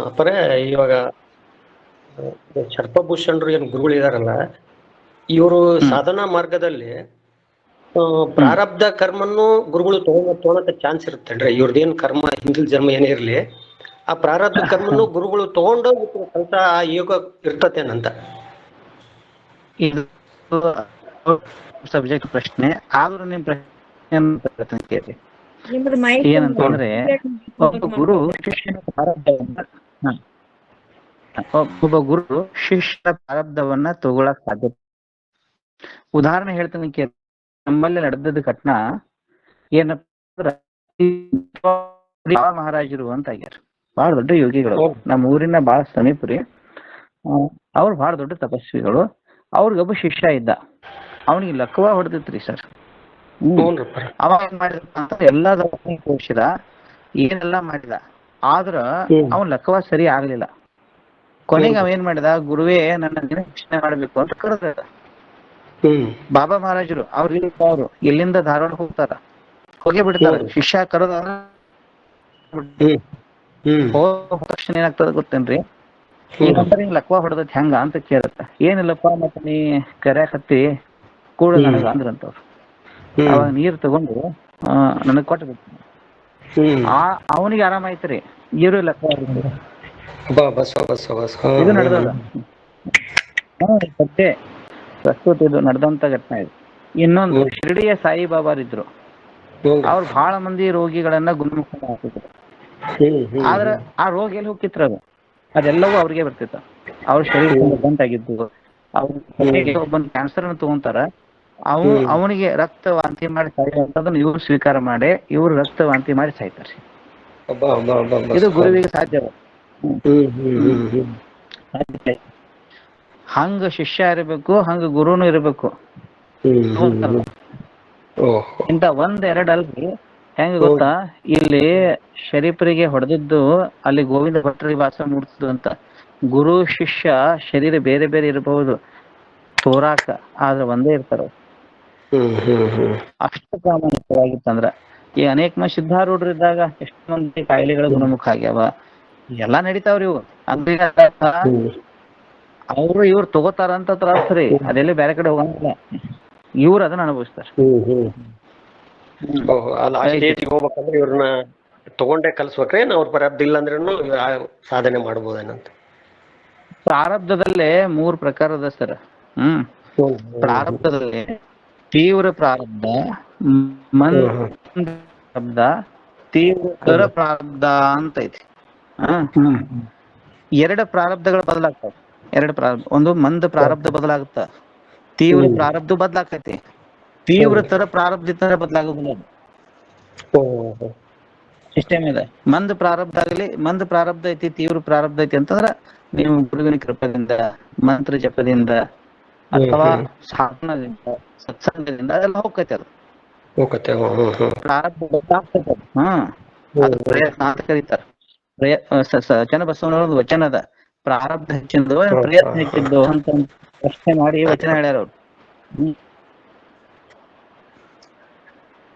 ಅಪ್ಪರ. ಇವಾಗ ಸರ್ಪಭೂಷಣರು ಏನ್ ಗುರುಗಳು ಇದಾರಲ್ಲ, ಇವರು ಸಾಧನಾ ಮಾರ್ಗದಲ್ಲಿ ಪ್ರಾರಬ್ಧ ಕರ್ಮನ್ನು ಗುರುಗಳು ತಗೊಳಕ ಚಾನ್ಸ್ ಇರುತ್ತಲ್ರಿ. ಇವ್ರದೇನ್ ಕರ್ಮ ಹಿಂದಿನ ಜನ್ಮ ಏನೇ ಇರ್ಲಿ, ಆ ಪ್ರಾರಬ್ಧ ಕರ್ಮನ್ನು ಗುರುಗಳು ತಗೊಂಡು ಕಲ್ತ ಆ ಯೋಗ ಇರ್ತತೇನಂತ. ಇದು ಸಬ್ಜೆಕ್ಟ್ ಪ್ರಶ್ನೆ ಆದ್ರೂ ನಿಮ್ ಪ್ರಶ್ನೆ ಕೇಳಿ. ಏನಂತಂದ್ರೆ ಒಬ್ಬ ಗುರು ಶಿಷ್ಯರ ಪ್ರಾರಬ್ಧವನ್ನ ತಗೊಳಕ್ ಸಾಧ್ಯ. ಉದಾಹರಣೆ ಹೇಳ್ತೀನಿ ಕೇಳಿ. ನಮ್ಮಲ್ಲಿ ನಡೆದದ ಘಟನಾ ಏನಪ್ಪ, ಮಹಾರಾಜರು ಅಂತ ಆಗ್ಯಾರ. ಬಹಳ ದೊಡ್ಡ ಯೋಗಿಗಳು, ನಮ್ಮ ಊರಿನ ಬಹಳ ಸಮೀಪರಿ. ಅವ್ರು ಬಹಳ ದೊಡ್ಡ ತಪಸ್ವಿಗಳು. ಅವ್ರಿಗೊಬ್ಬ ಶಿಷ್ಯ ಇದ್ದ, ಅವನಿಗೆ ಲಕ್ವ ಹೊಡೆದಿತ್ರಿ ಸರ್. ಅವ ಏನ್ ಮಾಡಿದ, ಎಲ್ಲಾ ದವಾಖಾನೆ ತೋರಿಸಿದ, ಏನೆಲ್ಲಾ ಮಾಡಿದ, ಆದ್ರ ಅವನ್ ಲಕ್ವ ಸರಿ ಆಗ್ಲಿಲ್ಲ. ಕೊನೆಗೆ ಅವ ಏನ್ ಮಾಡಿದ, ಗುರುವೇ ನನ್ನ ಶಿಕ್ಷಣ ಮಾಡ್ಬೇಕು ಅಂತ ಕರೆದ. ಬಾಬಾ ಮಹಾರಾಜರು ಅವ್ರು ಇಲ್ಲಿಂದ ಧಾರವಾಡ ಹೋಗ್ತಾರ, ಹೋಗೇ ಬಿಡ್ತಾರ. ಶಿಷ್ಯ ಕರೆದ ತಕ್ಷಣ ಏನಾಗ್ತದ ಗೊತ್ತೇನ್ರಿ, ಲಕ್ವ ಹೊಡೆದತ್ ಹೆಂಗ ಅಂತ ಕೇಳತ್ತ. ಏನಿಲ್ಲಪ್ಪ, ಮತ್ತ ನೀ ಕರ್ಯಾಕತ್ತಿ ಕೂಡ ನನಗ ಅಂದ್ರಂತವ್ರು. ಅವಾಗ ನೀರ್ ತಗೊಂಡು ನನಗ್ ಕೊಟ್ಬಿಟ್ಟು ಅವನಿಗೆ ಆರಾಮಾಯ್ತ್ರಿ. ಇವ್ರು ಲಕ್ವ ಇದು ನಡೆದದ ಸತ್ಯ, ಪ್ರಸ್ತುತ ಇದು ನಡೆದಂತ ಘಟನೆ ಇದು. ಇನ್ನೊಂದು, ಶಿರಡಿಯ ಸಾಯಿಬಾಬಾರಿದ್ರು. ಅವ್ರು ಬಹಳ ಮಂದಿ ರೋಗಿಗಳನ್ನ ಗುಣಮುಖ ಮಾಡ್ತಿದ್ರು. ಆದ್ರ ಆ ರೋಗ ಎಲ್ಲಿ ಹೋಗಿತ್ರ, ಅದೆಲ್ಲವೂ ಅವ್ರಿಗೆ ಬರ್ತಿತ್ತು. ಅವ್ರ ಶರೀರ ಗಂಟಾಗಿದ್ದು. ಅವ್ರು ಒಬ್ಬನ್ ಕ್ಯಾನ್ಸರ್ ಅನ್ನು ತಗೊಂತಾರ, ಅವನಿಗೆ ರಕ್ತ ವಾಂತಿ ಮಾಡಿ ಸಾಯುವಂತದನ್ನ ಇವ್ರು ಸ್ವೀಕಾರ ಮಾಡಿ ಇವ್ರು ರಕ್ತ ವಾಂತಿ ಮಾಡಿ ಸಾಯ್ತಾರೆ. ಇದು ಗುರುವಿಗೆ ಸಾಧ್ಯ. ಹಂಗ ಶಿಷ್ಯ ಇರಬೇಕು, ಹಂಗ ಗುರುನು ಇರಬೇಕು. ಇಂತ 1-2 ಅಲ್ರಿ. ಹೆಂಗ ಗೊತ್ತಾ, ಇಲ್ಲಿ ಶರೀಫರಿಗೆ ಹೊಡೆದಿದ್ದು ಅಲ್ಲಿ ಗೋವಿಂದ ಭಟ್ರಿಗೆ ವಾಸ ಮೂಡಿಸಿದ್ದು ಅಂತ. ಗುರು ಶಿಷ್ಯ ಶರೀರ ಬೇರೆ ಬೇರೆ ಇರಬಹುದು ತೋರಾಕ, ಆದ್ರೆ ಒಂದೇ ಇರ್ತಾರ. ಅಷ್ಟು ಪ್ರಾಮಾಣಿಕವಾಗಿತ್ತಂದ್ರ ಈ ಅನೇಕ ಮಂದಿ ಸಿದ್ಧಾರೂಢರು ಇದ್ದಾಗ ಎಷ್ಟು ಮಂದಿ ಕಾಯಿಲೆಗಳ ಗುಣಮುಖ ಆಗ್ಯಾವ, ಎಲ್ಲಾ ನಡೀತಾವ್ರಿ. ಇವು ಅವ್ರು ಇವ್ರು ತಗೋತಾರ ಅಂತ ತ್ರಾಸ ರೀ, ಅದೆಲ್ಲಿ ಬೇರೆ ಕಡೆ ಹೋಗಂಗಿಲ್ಲ. ಇವ್ರು ಅದನ್ನ ಅನುಭವಿಸ್ತಾರ. ಹೋಗ್ಬೇಕಂದ್ರೆ ಇವ್ರನ್ನ ತಗೊಂಡೇ ಕಲ್ಸ್ಬೇಕ್ರಿ. ಅವ್ರ ಪ್ರಾರಬ್ಧ ಇಲ್ಲ ಅಂದ್ರೂ ಸಾಧನೆ ಮಾಡ್ಬೋದೇನಂತ. ಪ್ರಾರಬ್ಧದಲ್ಲೇ 3 ಪ್ರಕಾರದ ಸರ್. ಪ್ರಾರಬ್ಧದಲ್ಲಿ ತೀವ್ರ ಪ್ರಾರಬ್ಧ, ಪ್ರಾರಬ್ಧ, ತೀವ್ರ ಪ್ರಾರಬ್ಧ ಅಂತ ಐತಿ. 2 ಪ್ರಾರಬ್ಧಗಳು ಬದಲಾಗ್ತಾವ. 2 ಪ್ರಾರಬ್ಧ, ಒಂದು ಮಂದ ಪ್ರಾರಬ್ಧ ಬದಲಾಗುತ್ತ, ತೀವ್ರ ಪ್ರಾರಬ್ಧ ಬದಲಾಕೈತಿ. ತೀವ್ರತರ ಪ್ರಾರಬ್ಧಿತರ ಬದಲಾಗೋದಿಲ್ಲ. ಓಹೋ. ಸಿಸ್ಟಮ್ ಇದೆ. ಮಂದ ಪ್ರಾರಬ್ಧ ಐತಿ, ತೀವ್ರ ಪ್ರಾರಬ್ಧ ಐತಿ ಅಂತಂದ್ರ ನೀವು ಗುರುವಿನ ಕೃಪದಿಂದ, ಮಂತ್ರ ಜಪದಿಂದ ಅಥವಾ ಸಾಧನದಿಂದ, ಸತ್ಸಂಗದಿಂದ ಅದೆಲ್ಲ ಹೋಗ್ತೈತಿ. ಅದು ಹೋಗತ್ತೆ. ಪ್ರಾರಬ್ಧ ಗೊತ್ತಾಗ್ತೈತಿ. ಅದು ಪ್ರಯತ್ನ ಅಂತ ಕರೀತಾರೆ. ಚನ್ನಬಸವನವ್ರ ಒಂದು ವಚನ ಅದ, ಪ್ರಾರಬ್ಧ ಹೆಚ್ಚಿಂದು ಪ್ರಯತ್ನ ಹೆಚ್ಚಿದ್ದು ಅಂತ ಪ್ರಶ್ನೆ ಮಾಡಿ ವಚನ ಹೇಳ್ಯಾರ ಅವ್ರು.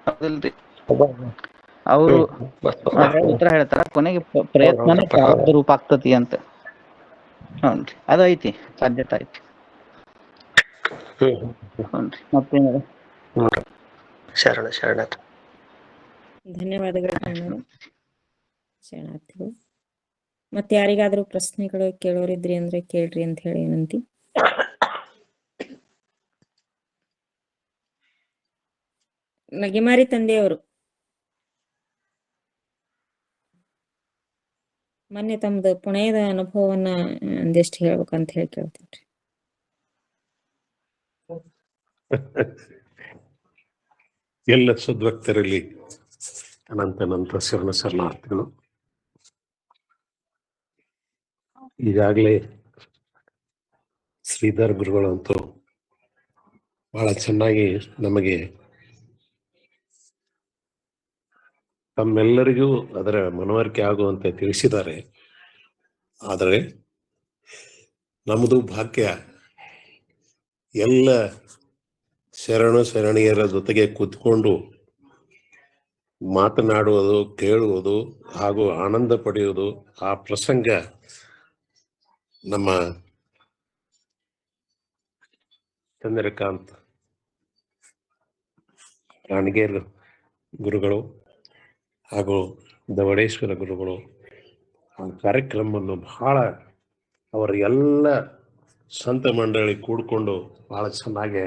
ಹೌದಿಲ್ರಿ? ಅವರು ಉತ್ತರ ಹೇಳ್ತಾರ, ಕೊನೆಗೆ ಪ್ರಯತ್ನನೇ ಪ್ರಾರಬ್ಧ ರೂಪ ಆಗ್ತತಿ ಅಂತ. ಹೌನ್ರಿ, ಅದು ಐತಿ, ಸಾಧ್ಯತೆ ಐತಿ. ಹೌನ್ರಿ, ಮತ್ತೇನ? ಶರಣ. ಧನ್ಯವಾದಗಳು ಶರಣಾರ್ಥಿಗಳು. ಮತ್ತೆ ಯಾರಿಗಾದ್ರೂ ಪ್ರಶ್ನೆಗಳು ಕೇಳೋರಿದ್ರಿ ಅಂದ್ರೆ ಕೇಳ್ರಿ ಅಂತ ಹೇಳಿ ವಿನಂತಿ. ನಗೆಮಾರಿ ತಂದೆಯವರು ಮೊನ್ನೆ ತಮ್ದು ಪುಣೆದ ಅನುಭವವನ್ನ ಒಂದಿಷ್ಟು ಹೇಳ್ಬೇಕಂತ ಹೇಳಿ ಕೇಳ್ತೇನ್ರಿ. ಎಲ್ಲ ಸದ್ಭಕ್ತರಲ್ಲಿ ಅನಂತ ಶರಣಾರ್ಥಿಗಳು. ಈಗಾಗಲೇ ಶ್ರೀಧರ್ ಗುರುಗಳು ಅಂತೂ ಬಹಳ ಚೆನ್ನಾಗಿ ನಮಗೆ ತಮ್ಮೆಲ್ಲರಿಗೂ ಅದರ ಮನವರಿಕೆ ಆಗುವಂತೆ ತಿಳಿಸಿದ್ದಾರೆ. ಆದರೆ ನಮ್ಮದು ಭಾಗ್ಯ, ಎಲ್ಲ ಶರಣಿಯರ ಜೊತೆಗೆ ಕೂತ್ಕೊಂಡು ಮಾತನಾಡುವುದು, ಕೇಳುವುದು ಹಾಗೂ ಆನಂದ ಪಡೆಯುವುದು. ಆ ಪ್ರಸಂಗ ನಮ್ಮ ಚಂದ್ರಕಾಂತ್ ರಾಣಗೇರ್ ಗುರುಗಳು ಹಾಗೂ ದವಡೇಶ್ವರ ಗುರುಗಳು ಆ ಕಾರ್ಯಕ್ರಮವನ್ನು ಬಹಳ ಅವರ ಎಲ್ಲ ಸಂತ ಮಂಡಳಿ ಕೂಡ್ಕೊಂಡು ಬಹಳ ಚೆನ್ನಾಗಿ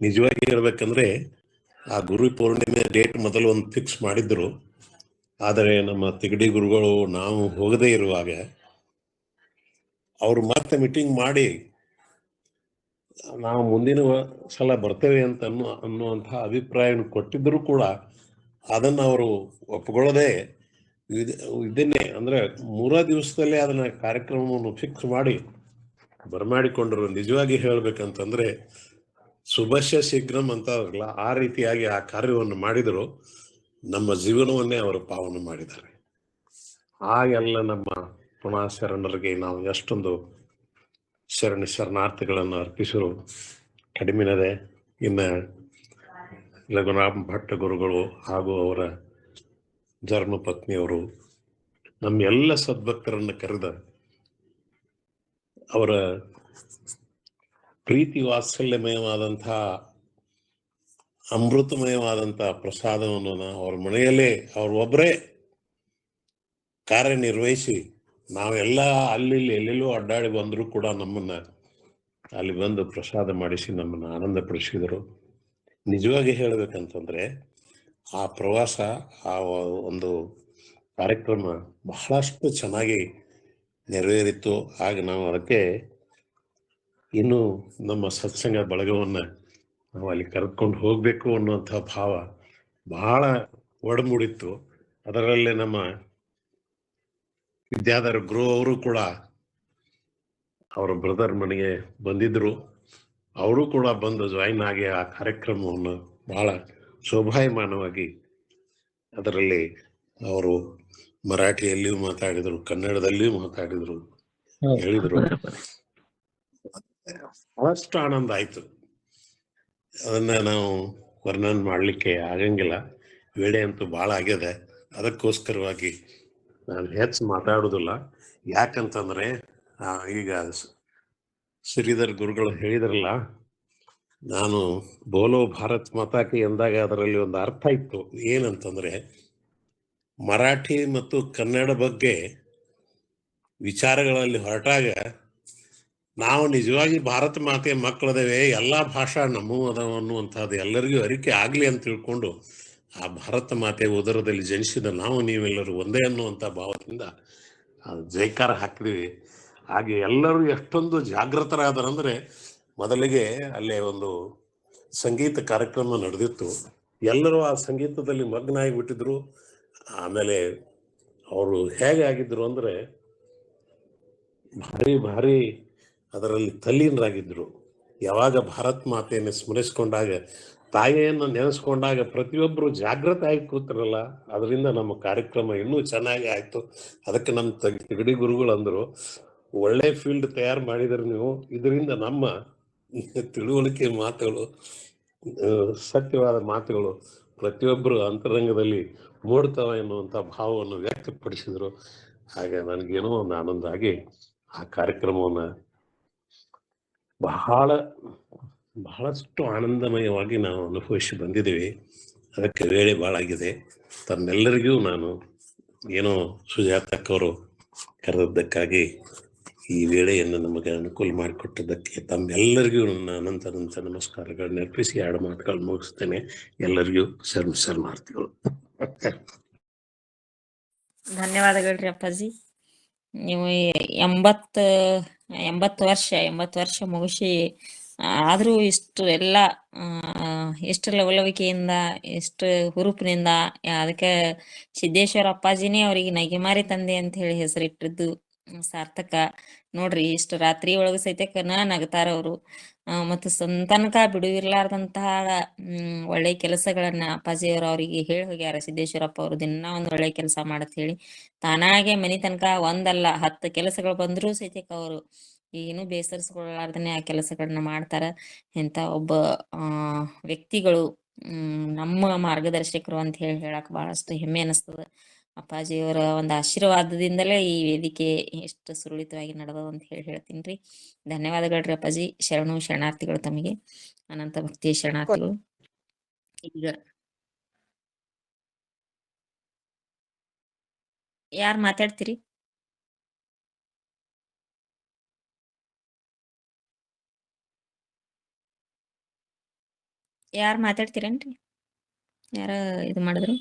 ನಿಜವಾಗಿ ಹೇಳ್ಬೇಕಂದ್ರೆ ಆ ಗುರು ಪೌರ್ಣಿಮೆ ಡೇಟ್ ಮೊದಲು ಒಂದು ಫಿಕ್ಸ್ ಮಾಡಿದ್ರು. ಆದರೆ ನಮ್ಮ ತಿಗಡಿ ಗುರುಗಳು ನಾವು ಹೋಗದೇ ಇರುವಾಗ ಅವರು ಮತ್ತೆ ಮೀಟಿಂಗ್ ಮಾಡಿ ನಾವು ಮುಂದಿನ ಸಲ ಬರ್ತೇವೆ ಅಂತ ಅನ್ನುವಂತಹ ಅಭಿಪ್ರಾಯವನ್ನು ಕೊಟ್ಟಿದ್ದರೂ ಕೂಡ ಅದನ್ನು ಅವರು ಒಪ್ಕೊಳ್ಳದೆ ಇದನ್ನೇ ಅಂದ್ರೆ 3 ದಿವಸದಲ್ಲೇ ಅದನ್ನ ಕಾರ್ಯಕ್ರಮವನ್ನು ಫಿಕ್ಸ್ ಮಾಡಿ ಬರಮಾಡಿಕೊಂಡರು. ನಿಜವಾಗಿ ಹೇಳ್ಬೇಕಂತಂದ್ರೆ ಶುಭಶ್ಯ ಶೀಘ್ರಂ ಅಂತ ಆ ರೀತಿಯಾಗಿ ಆ ಕಾರ್ಯವನ್ನು ಮಾಡಿದರು. ನಮ್ಮ ಜೀವನವನ್ನೇ ಅವರು ಪಾವನ ಮಾಡಿದ್ದಾರೆ. ಹಾಗೆಲ್ಲ ನಮ್ಮ ಪುನಃ ಶರಣರಿಗೆ ನಾವು ಎಷ್ಟೊಂದು ಶರಣಾರ್ಥಿಗಳನ್ನು ಅರ್ಪಿಸಲು ಕಡಿಮೆನದೆ. ಇನ್ನು ಲಘುರಾಮ್ ಭಟ್ ಗುರುಗಳು ಹಾಗೂ ಅವರ ಧರ್ಮಪತ್ನಿಯವರು ನಮ್ಮ ಎಲ್ಲ ಸದ್ಭಕ್ತರನ್ನು ಕರೆದ ಅವರ ಪ್ರೀತಿ ವಾತ್ಸಲ್ಯಮಯವಾದಂತಹ ಅಮೃತಮಯವಾದಂತಹ ಪ್ರಸಾದವನ್ನು ಅವ್ರ ಮನೆಯಲ್ಲೇ ಒಬ್ಬರೇ ಕಾರ್ಯನಿರ್ವಹಿಸಿ ನಾವೆಲ್ಲ ಅಲ್ಲಿ ಎಲ್ಲೆಲ್ಲೋ ಅಡ್ಡಾಡಿ ಬಂದರೂ ಕೂಡ ನಮ್ಮನ್ನ ಅಲ್ಲಿ ಬಂದು ಪ್ರಸಾದ ಮಾಡಿಸಿ ನಮ್ಮನ್ನು ಆನಂದ ಪಡಿಸಿದರು. ನಿಜವಾಗಿ ಹೇಳ್ಬೇಕಂತಂದ್ರೆ ಆ ಪ್ರವಾಸ, ಆ ಒಂದು ಕಾರ್ಯಕ್ರಮ ಬಹಳಷ್ಟು ಚೆನ್ನಾಗಿ ನೆರವೇರಿತ್ತು. ಆಗ ನಾವು ಅದಕ್ಕೆ ಇನ್ನು ನಮ್ಮ ಸತ್ಸಂಗ ಬಳಗವನ್ನ ನಾವು ಅಲ್ಲಿ ಕರೆದುಕೊಂಡು ಹೋಗ್ಬೇಕು ಅನ್ನುವಂಥ ಭಾವ ಬಹಳ ಒಡಮೂಡಿತ್ತು. ಅದರಲ್ಲೇ ನಮ್ಮ ವಿದ್ಯಾಧರ ಗುರು ಅವರು ಕೂಡ ಅವರ ಬ್ರದರ್ ಮನೆಗೆ ಬಂದಿದ್ರು. ಅವರು ಕೂಡ ಬಂದು ಜಾಯಿನ್ ಆಗಿ ಆ ಕಾರ್ಯಕ್ರಮವನ್ನು ಬಹಳ ಶೋಭಾಯಮಾನವಾಗಿ ಅದರಲ್ಲಿ ಅವರು ಮರಾಠಿಯಲ್ಲಿಯೂ ಮಾತಾಡಿದರು, ಕನ್ನಡದಲ್ಲಿಯೂ ಮಾತಾಡಿದರು, ಹೇಳಿದರು. ಬಹಳಷ್ಟು ಆನಂದ ಆಯ್ತು. ಅದನ್ನ ನಾವು ವರ್ಣನೆ ಮಾಡ್ಲಿಕ್ಕೆ ಆಗಂಗಿಲ್ಲ, ವೇಳೆ ಅಂತೂ ಬಹಳ ಆಗ್ಯದ. ಅದಕ್ಕೋಸ್ಕರವಾಗಿ ನಾನು ಹೆಚ್ಚು ಮಾತಾಡುವುದಿಲ್ಲ. ಯಾಕಂತಂದ್ರೆ ಈಗ ಶ್ರೀಧರ್ ಗುರುಗಳು ಹೇಳಿದ್ರಲ್ಲ, ನಾನು ಬೋಲೋ ಭಾರತ್ ಮಾತಾಕಿ ಎಂದಾಗ ಅದರಲ್ಲಿ ಒಂದು ಅರ್ಥ ಇತ್ತು. ಏನಂತಂದ್ರೆ ಮರಾಠಿ ಮತ್ತು ಕನ್ನಡ ಬಗ್ಗೆ ವಿಚಾರಗಳಲ್ಲಿ ಹೊರಟಾಗ ನಾವು ನಿಜವಾಗಿ ಭಾರತ ಮಾತೆಯ ಮಕ್ಕಳದೇವೆ, ಎಲ್ಲ ಭಾಷಾ ನಮ್ಮೂ ಅದಾವ ಅನ್ನುವಂಥದ್ದು ಎಲ್ಲರಿಗೂ ಅರಿಕೆ ಆಗಲಿ ಅಂತ ತಿಳ್ಕೊಂಡು ಆ ಭಾರತ ಮಾತೆಯ ಉದರದಲ್ಲಿ ಜನಿಸಿದ ನಾವು ನೀವೆಲ್ಲರೂ ಒಂದೇ ಅನ್ನುವಂಥ ಭಾವದಿಂದ ಜೈಕಾರ ಹಾಕಿದ್ವಿ. ಹಾಗೆ ಎಲ್ಲರೂ ಎಷ್ಟೊಂದು ಜಾಗೃತರಾದರಂದ್ರೆ, ಮೊದಲಿಗೆ ಅಲ್ಲೇ ಒಂದು ಸಂಗೀತ ಕಾರ್ಯಕ್ರಮ ನಡೆದಿತ್ತು. ಎಲ್ಲರೂ ಆ ಸಂಗೀತದಲ್ಲಿ ಮಗ್ನ ಆಗಿಬಿಟ್ಟಿದ್ರು. ಆಮೇಲೆ ಅವರು ಹೇಗೆ ಆಗಿದ್ರು ಅಂದ್ರೆ ಭಾರಿ ಭಾರಿ ಅದರಲ್ಲಿ ತಲ್ಲೀನರಾಗಿದ್ರು. ಯಾವಾಗ ಭಾರತ್ ಮಾತೆಯನ್ನು ಸ್ಮರಿಸ್ಕೊಂಡಾಗ, ತಾಯಿಯನ್ನು ನೆನೆಸ್ಕೊಂಡಾಗ ಪ್ರತಿಯೊಬ್ಬರು ಜಾಗೃತ ಆಗಿ ಕೂತ್ರಲ್ಲ, ಅದರಿಂದ ನಮ್ಮ ಕಾರ್ಯಕ್ರಮ ಇನ್ನೂ ಚೆನ್ನಾಗಿ ಆಯ್ತು. ಅದಕ್ಕೆ ನಮ್ಮ ತಿಗಡಿ ಗುರುಗಳು ಅಂದರು, ಒಳ್ಳೆ ಫೀಲ್ಡ್ ತಯಾರು ಮಾಡಿದ್ರೆ ನೀವು, ಇದರಿಂದ ನಮ್ಮ ತಿಳುವಳಿಕೆ ಮಾತುಗಳು, ಸತ್ಯವಾದ ಮಾತುಗಳು ಪ್ರತಿಯೊಬ್ಬರು ಅಂತರಂಗದಲ್ಲಿ ಮೂಡ್ತವೆ ಎನ್ನುವಂಥ ಭಾವವನ್ನು ವ್ಯಕ್ತಪಡಿಸಿದರು. ಹಾಗೆ ನನಗೇನೋ ಒಂದು ಆನಂದ ಆಗಿ ಆ ಕಾರ್ಯಕ್ರಮವನ್ನು ಬಹಳಷ್ಟು ಆನಂದಮಯವಾಗಿ ನಾವು ಅನುಭವಿಸಿ ಬಂದಿದ್ದೀವಿ. ಅದಕ್ಕೆ ವೇಳೆ ಭಾಳ ಆಗಿದೆ. ತಮ್ಮೆಲ್ಲರಿಗೂ ನಾನು ಏನೋ ಸುಜಾತಕ್ಕವರು ಕರೆದದ್ದಕ್ಕಾಗಿ, ಈ ವೇಳೆಯನ್ನು ನಮಗೆ ಅನುಕೂಲ ಮಾಡಿಕೊಟ್ಟದ್ದಕ್ಕೆ ತಮ್ಮೆಲ್ಲರಿಗೂ ನನ್ನ ಅನಂತ ನಮಸ್ಕಾರಗಳನ್ನ ಅರ್ಪಿಸಿ 2 ಮಾತುಗಳು ಮುಗಿಸ್ತೇನೆ. ಎಲ್ಲರಿಗೂ ಶರಣಾರ್ಥಿಗಳು. ಧನ್ಯವಾದಗಳ್ರಿ ಅಪ್ಪಾಜಿ. ನೀವು 80 ವರ್ಷ ಮುಗಿಸಿ ಆದ್ರೂ ಇಷ್ಟು ಎಲ್ಲ ಎಷ್ಟು ಲವಲವಿಕೆಯಿಂದ, ಎಷ್ಟು ಹುರುಪಿನಿಂದ, ಅದಕ್ಕೆ ಸಿದ್ದೇಶ್ವರ ಅಪ್ಪಾಜಿನೇ ಅವರಿಗೆ ನಗೆಮಾರಿ ತಂದೆ ಅಂತ ಹೇಳಿ ಹೆಸರಿಟ್ಟಿದ್ದು ಸಾರ್ಥಕ ನೋಡ್ರಿ. ಇಷ್ಟು ರಾತ್ರಿ ಒಳಗ ಸಹಿತ ನಗತಾರ ಅವರು. ಮತ್ತು ಸಂತನಕ ಬಿಡುವಿರ್ಲಾರ್ದಂತಹ ಒಳ್ಳೆ ಕೆಲಸಗಳನ್ನ ಅಪ್ಪಾಜಿಯವರು ಅವರಿಗೆ ಹೇಳಿ ಹೋಗ್ಯಾರ. ಸಿದ್ದೇಶ್ವರಪ್ಪ ಅವರು ದಿನ ಒಂದ್ ಒಳ್ಳೆ ಕೆಲಸ ಮಾಡತ್ ಹೇಳಿ ತಾನಾಗೆ ಮನಿ ತನಕ 1 ಅಲ್ಲ 10 ಕೆಲಸಗಳು ಬಂದ್ರೂ ಸಹಿತ ಅವರು ಏನು ಬೇಸರಿಸ್ಕೊಳ್ಳಾರ್ದನೆ ಆ ಕೆಲಸಗಳನ್ನ ಮಾಡ್ತಾರ. ಇಂತ ಒಬ್ಬ ವ್ಯಕ್ತಿಗಳು ನಮ್ಮ ಮಾರ್ಗದರ್ಶಕರು ಅಂತ ಹೇಳಕ್ ಬಹಳಷ್ಟು ಹೆಮ್ಮೆ ಅನಿಸ್ತದ. ಅಪ್ಪಾಜಿಯವರ ಒಂದು ಆಶೀರ್ವಾದದಿಂದಲೇ ಈ ವೇದಿಕೆ ಎಷ್ಟು ಸುರಳಿತವಾಗಿ ನಡೆದವ ಅಂತ ಹೇಳ್ತೀನ್ರಿ. ಧನ್ಯವಾದಗಳ್ರಿ ಅಪ್ಪಾಜಿ. ಶರಣಾರ್ಥಿಗಳು ತಮಗೆ, ಅನಂತ ಭಕ್ತಿಯ ಶರಣಾರ್ಥಿಗಳು. ಈಗ ಯಾರು ಮಾತಾಡ್ತೀರಿ? ಯಾರು ಮಾತಾಡ್ತೀರೇನ್ರಿ? ಯಾರ ಇದು ಮಾಡಿದ್ರು?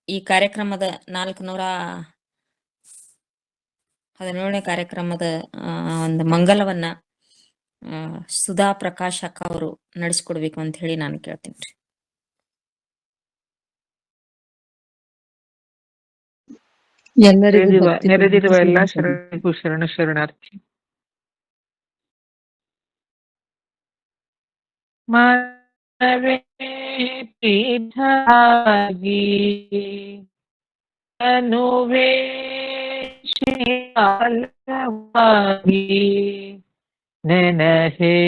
ಈ ಕಾರ್ಯಕ್ರಮದ 417ನೇ ಕಾರ್ಯಕ್ರಮದ ಒಂದು ಮಂಗಲವನ್ನ ಸುಧಾ ಪ್ರಕಾಶ್ ಅಕ್ಕ ಅವರು ನಡೆಸ್ಕೊಡ್ಬೇಕು ಅಂತ ಹೇಳಿ ನಾನು ಕೇಳ್ತೀನಿ. ನೆರೆದಿರುವ ಎಲ್ಲಾ ಶರಣರಿಗೂ ಶರಣಾರ್ಥಿ. ಮಾನವೇ ಪೀಠಾಗಿ ತನುವೇ ಶಿವಾಲಯವಾಗಿ ನೆನಹೇ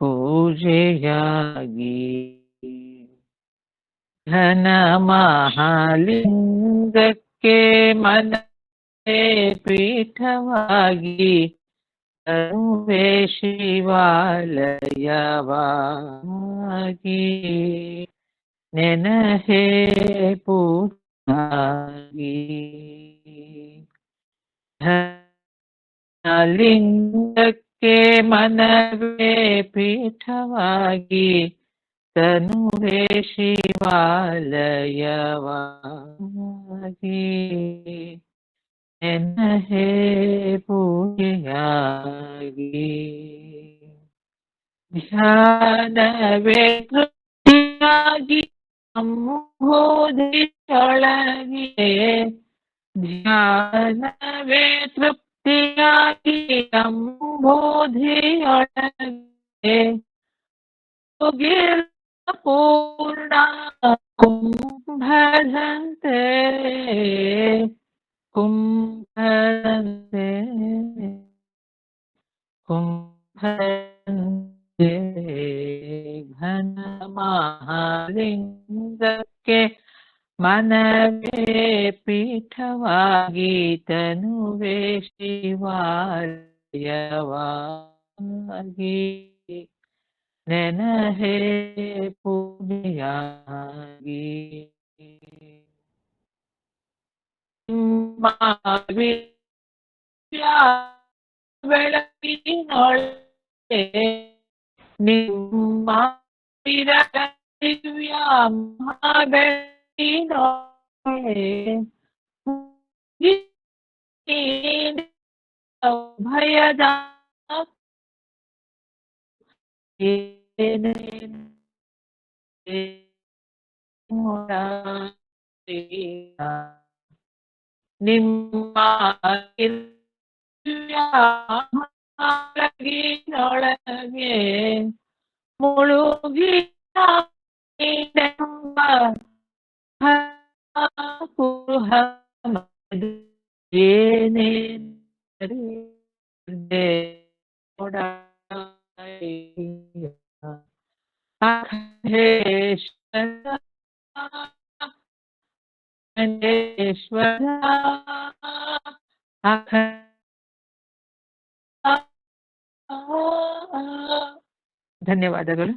ಪೂಜೆಯಾಗಿ ಘನ ಮಹಾಲಿಂಗಕ್ಕೆ ಮನವೇ ಪೀಠವಾಗಿ ತನುವೇ ಶಿವಾಲಯವಾಗಿ ನೆನಹೇ ಪೂಜೆಯಾಗಿ ಲಿಂಗಕ್ಕೆ ಮನವೇ ಪೀಠವಾಗಿ ತನುವೇ ಶಿವಾಲಯವಾಗಿ ನೆನಹೇ ಪೂಜೆಯಾಗಿ ಧ್ಯಾನವೇ ತೃಪ್ತಿಯಾಗಿ ಅಂಬೋಧಿಯೊಳಗೆ ಧ್ಯಾನವೇ ತೃಪ್ತಿಯಾಗಿ ಅಂಬೋಧಿಯೊಳಗೆ ಪೂರ್ಣ ಕುಂಭದಂತೆ ಕುಂಭದಂತೆ ಘನ ಮಹಾಲಿಂಗಕ್ಕೆ ಮನವೇ ಪೀಠವಾಗಿ ತನುವೇ ಶಿವಾಲಯವಾಗಿ ನೆನಹೇ ಪೂಜೆಯಾಗಿ ಬೆಳಕಿನೊಳಗೆ ನಿಮ್ಮ ದಿವ್ಯ ಬೆಳಕಿನೊಳಗೆ ಭಯದ ನಿಮ್ಮ ಒಳಗಿನೊಳಗೆ ಮುಳುಗಿ ಏನೇ ಧನ್ಯವಾದಗಳು.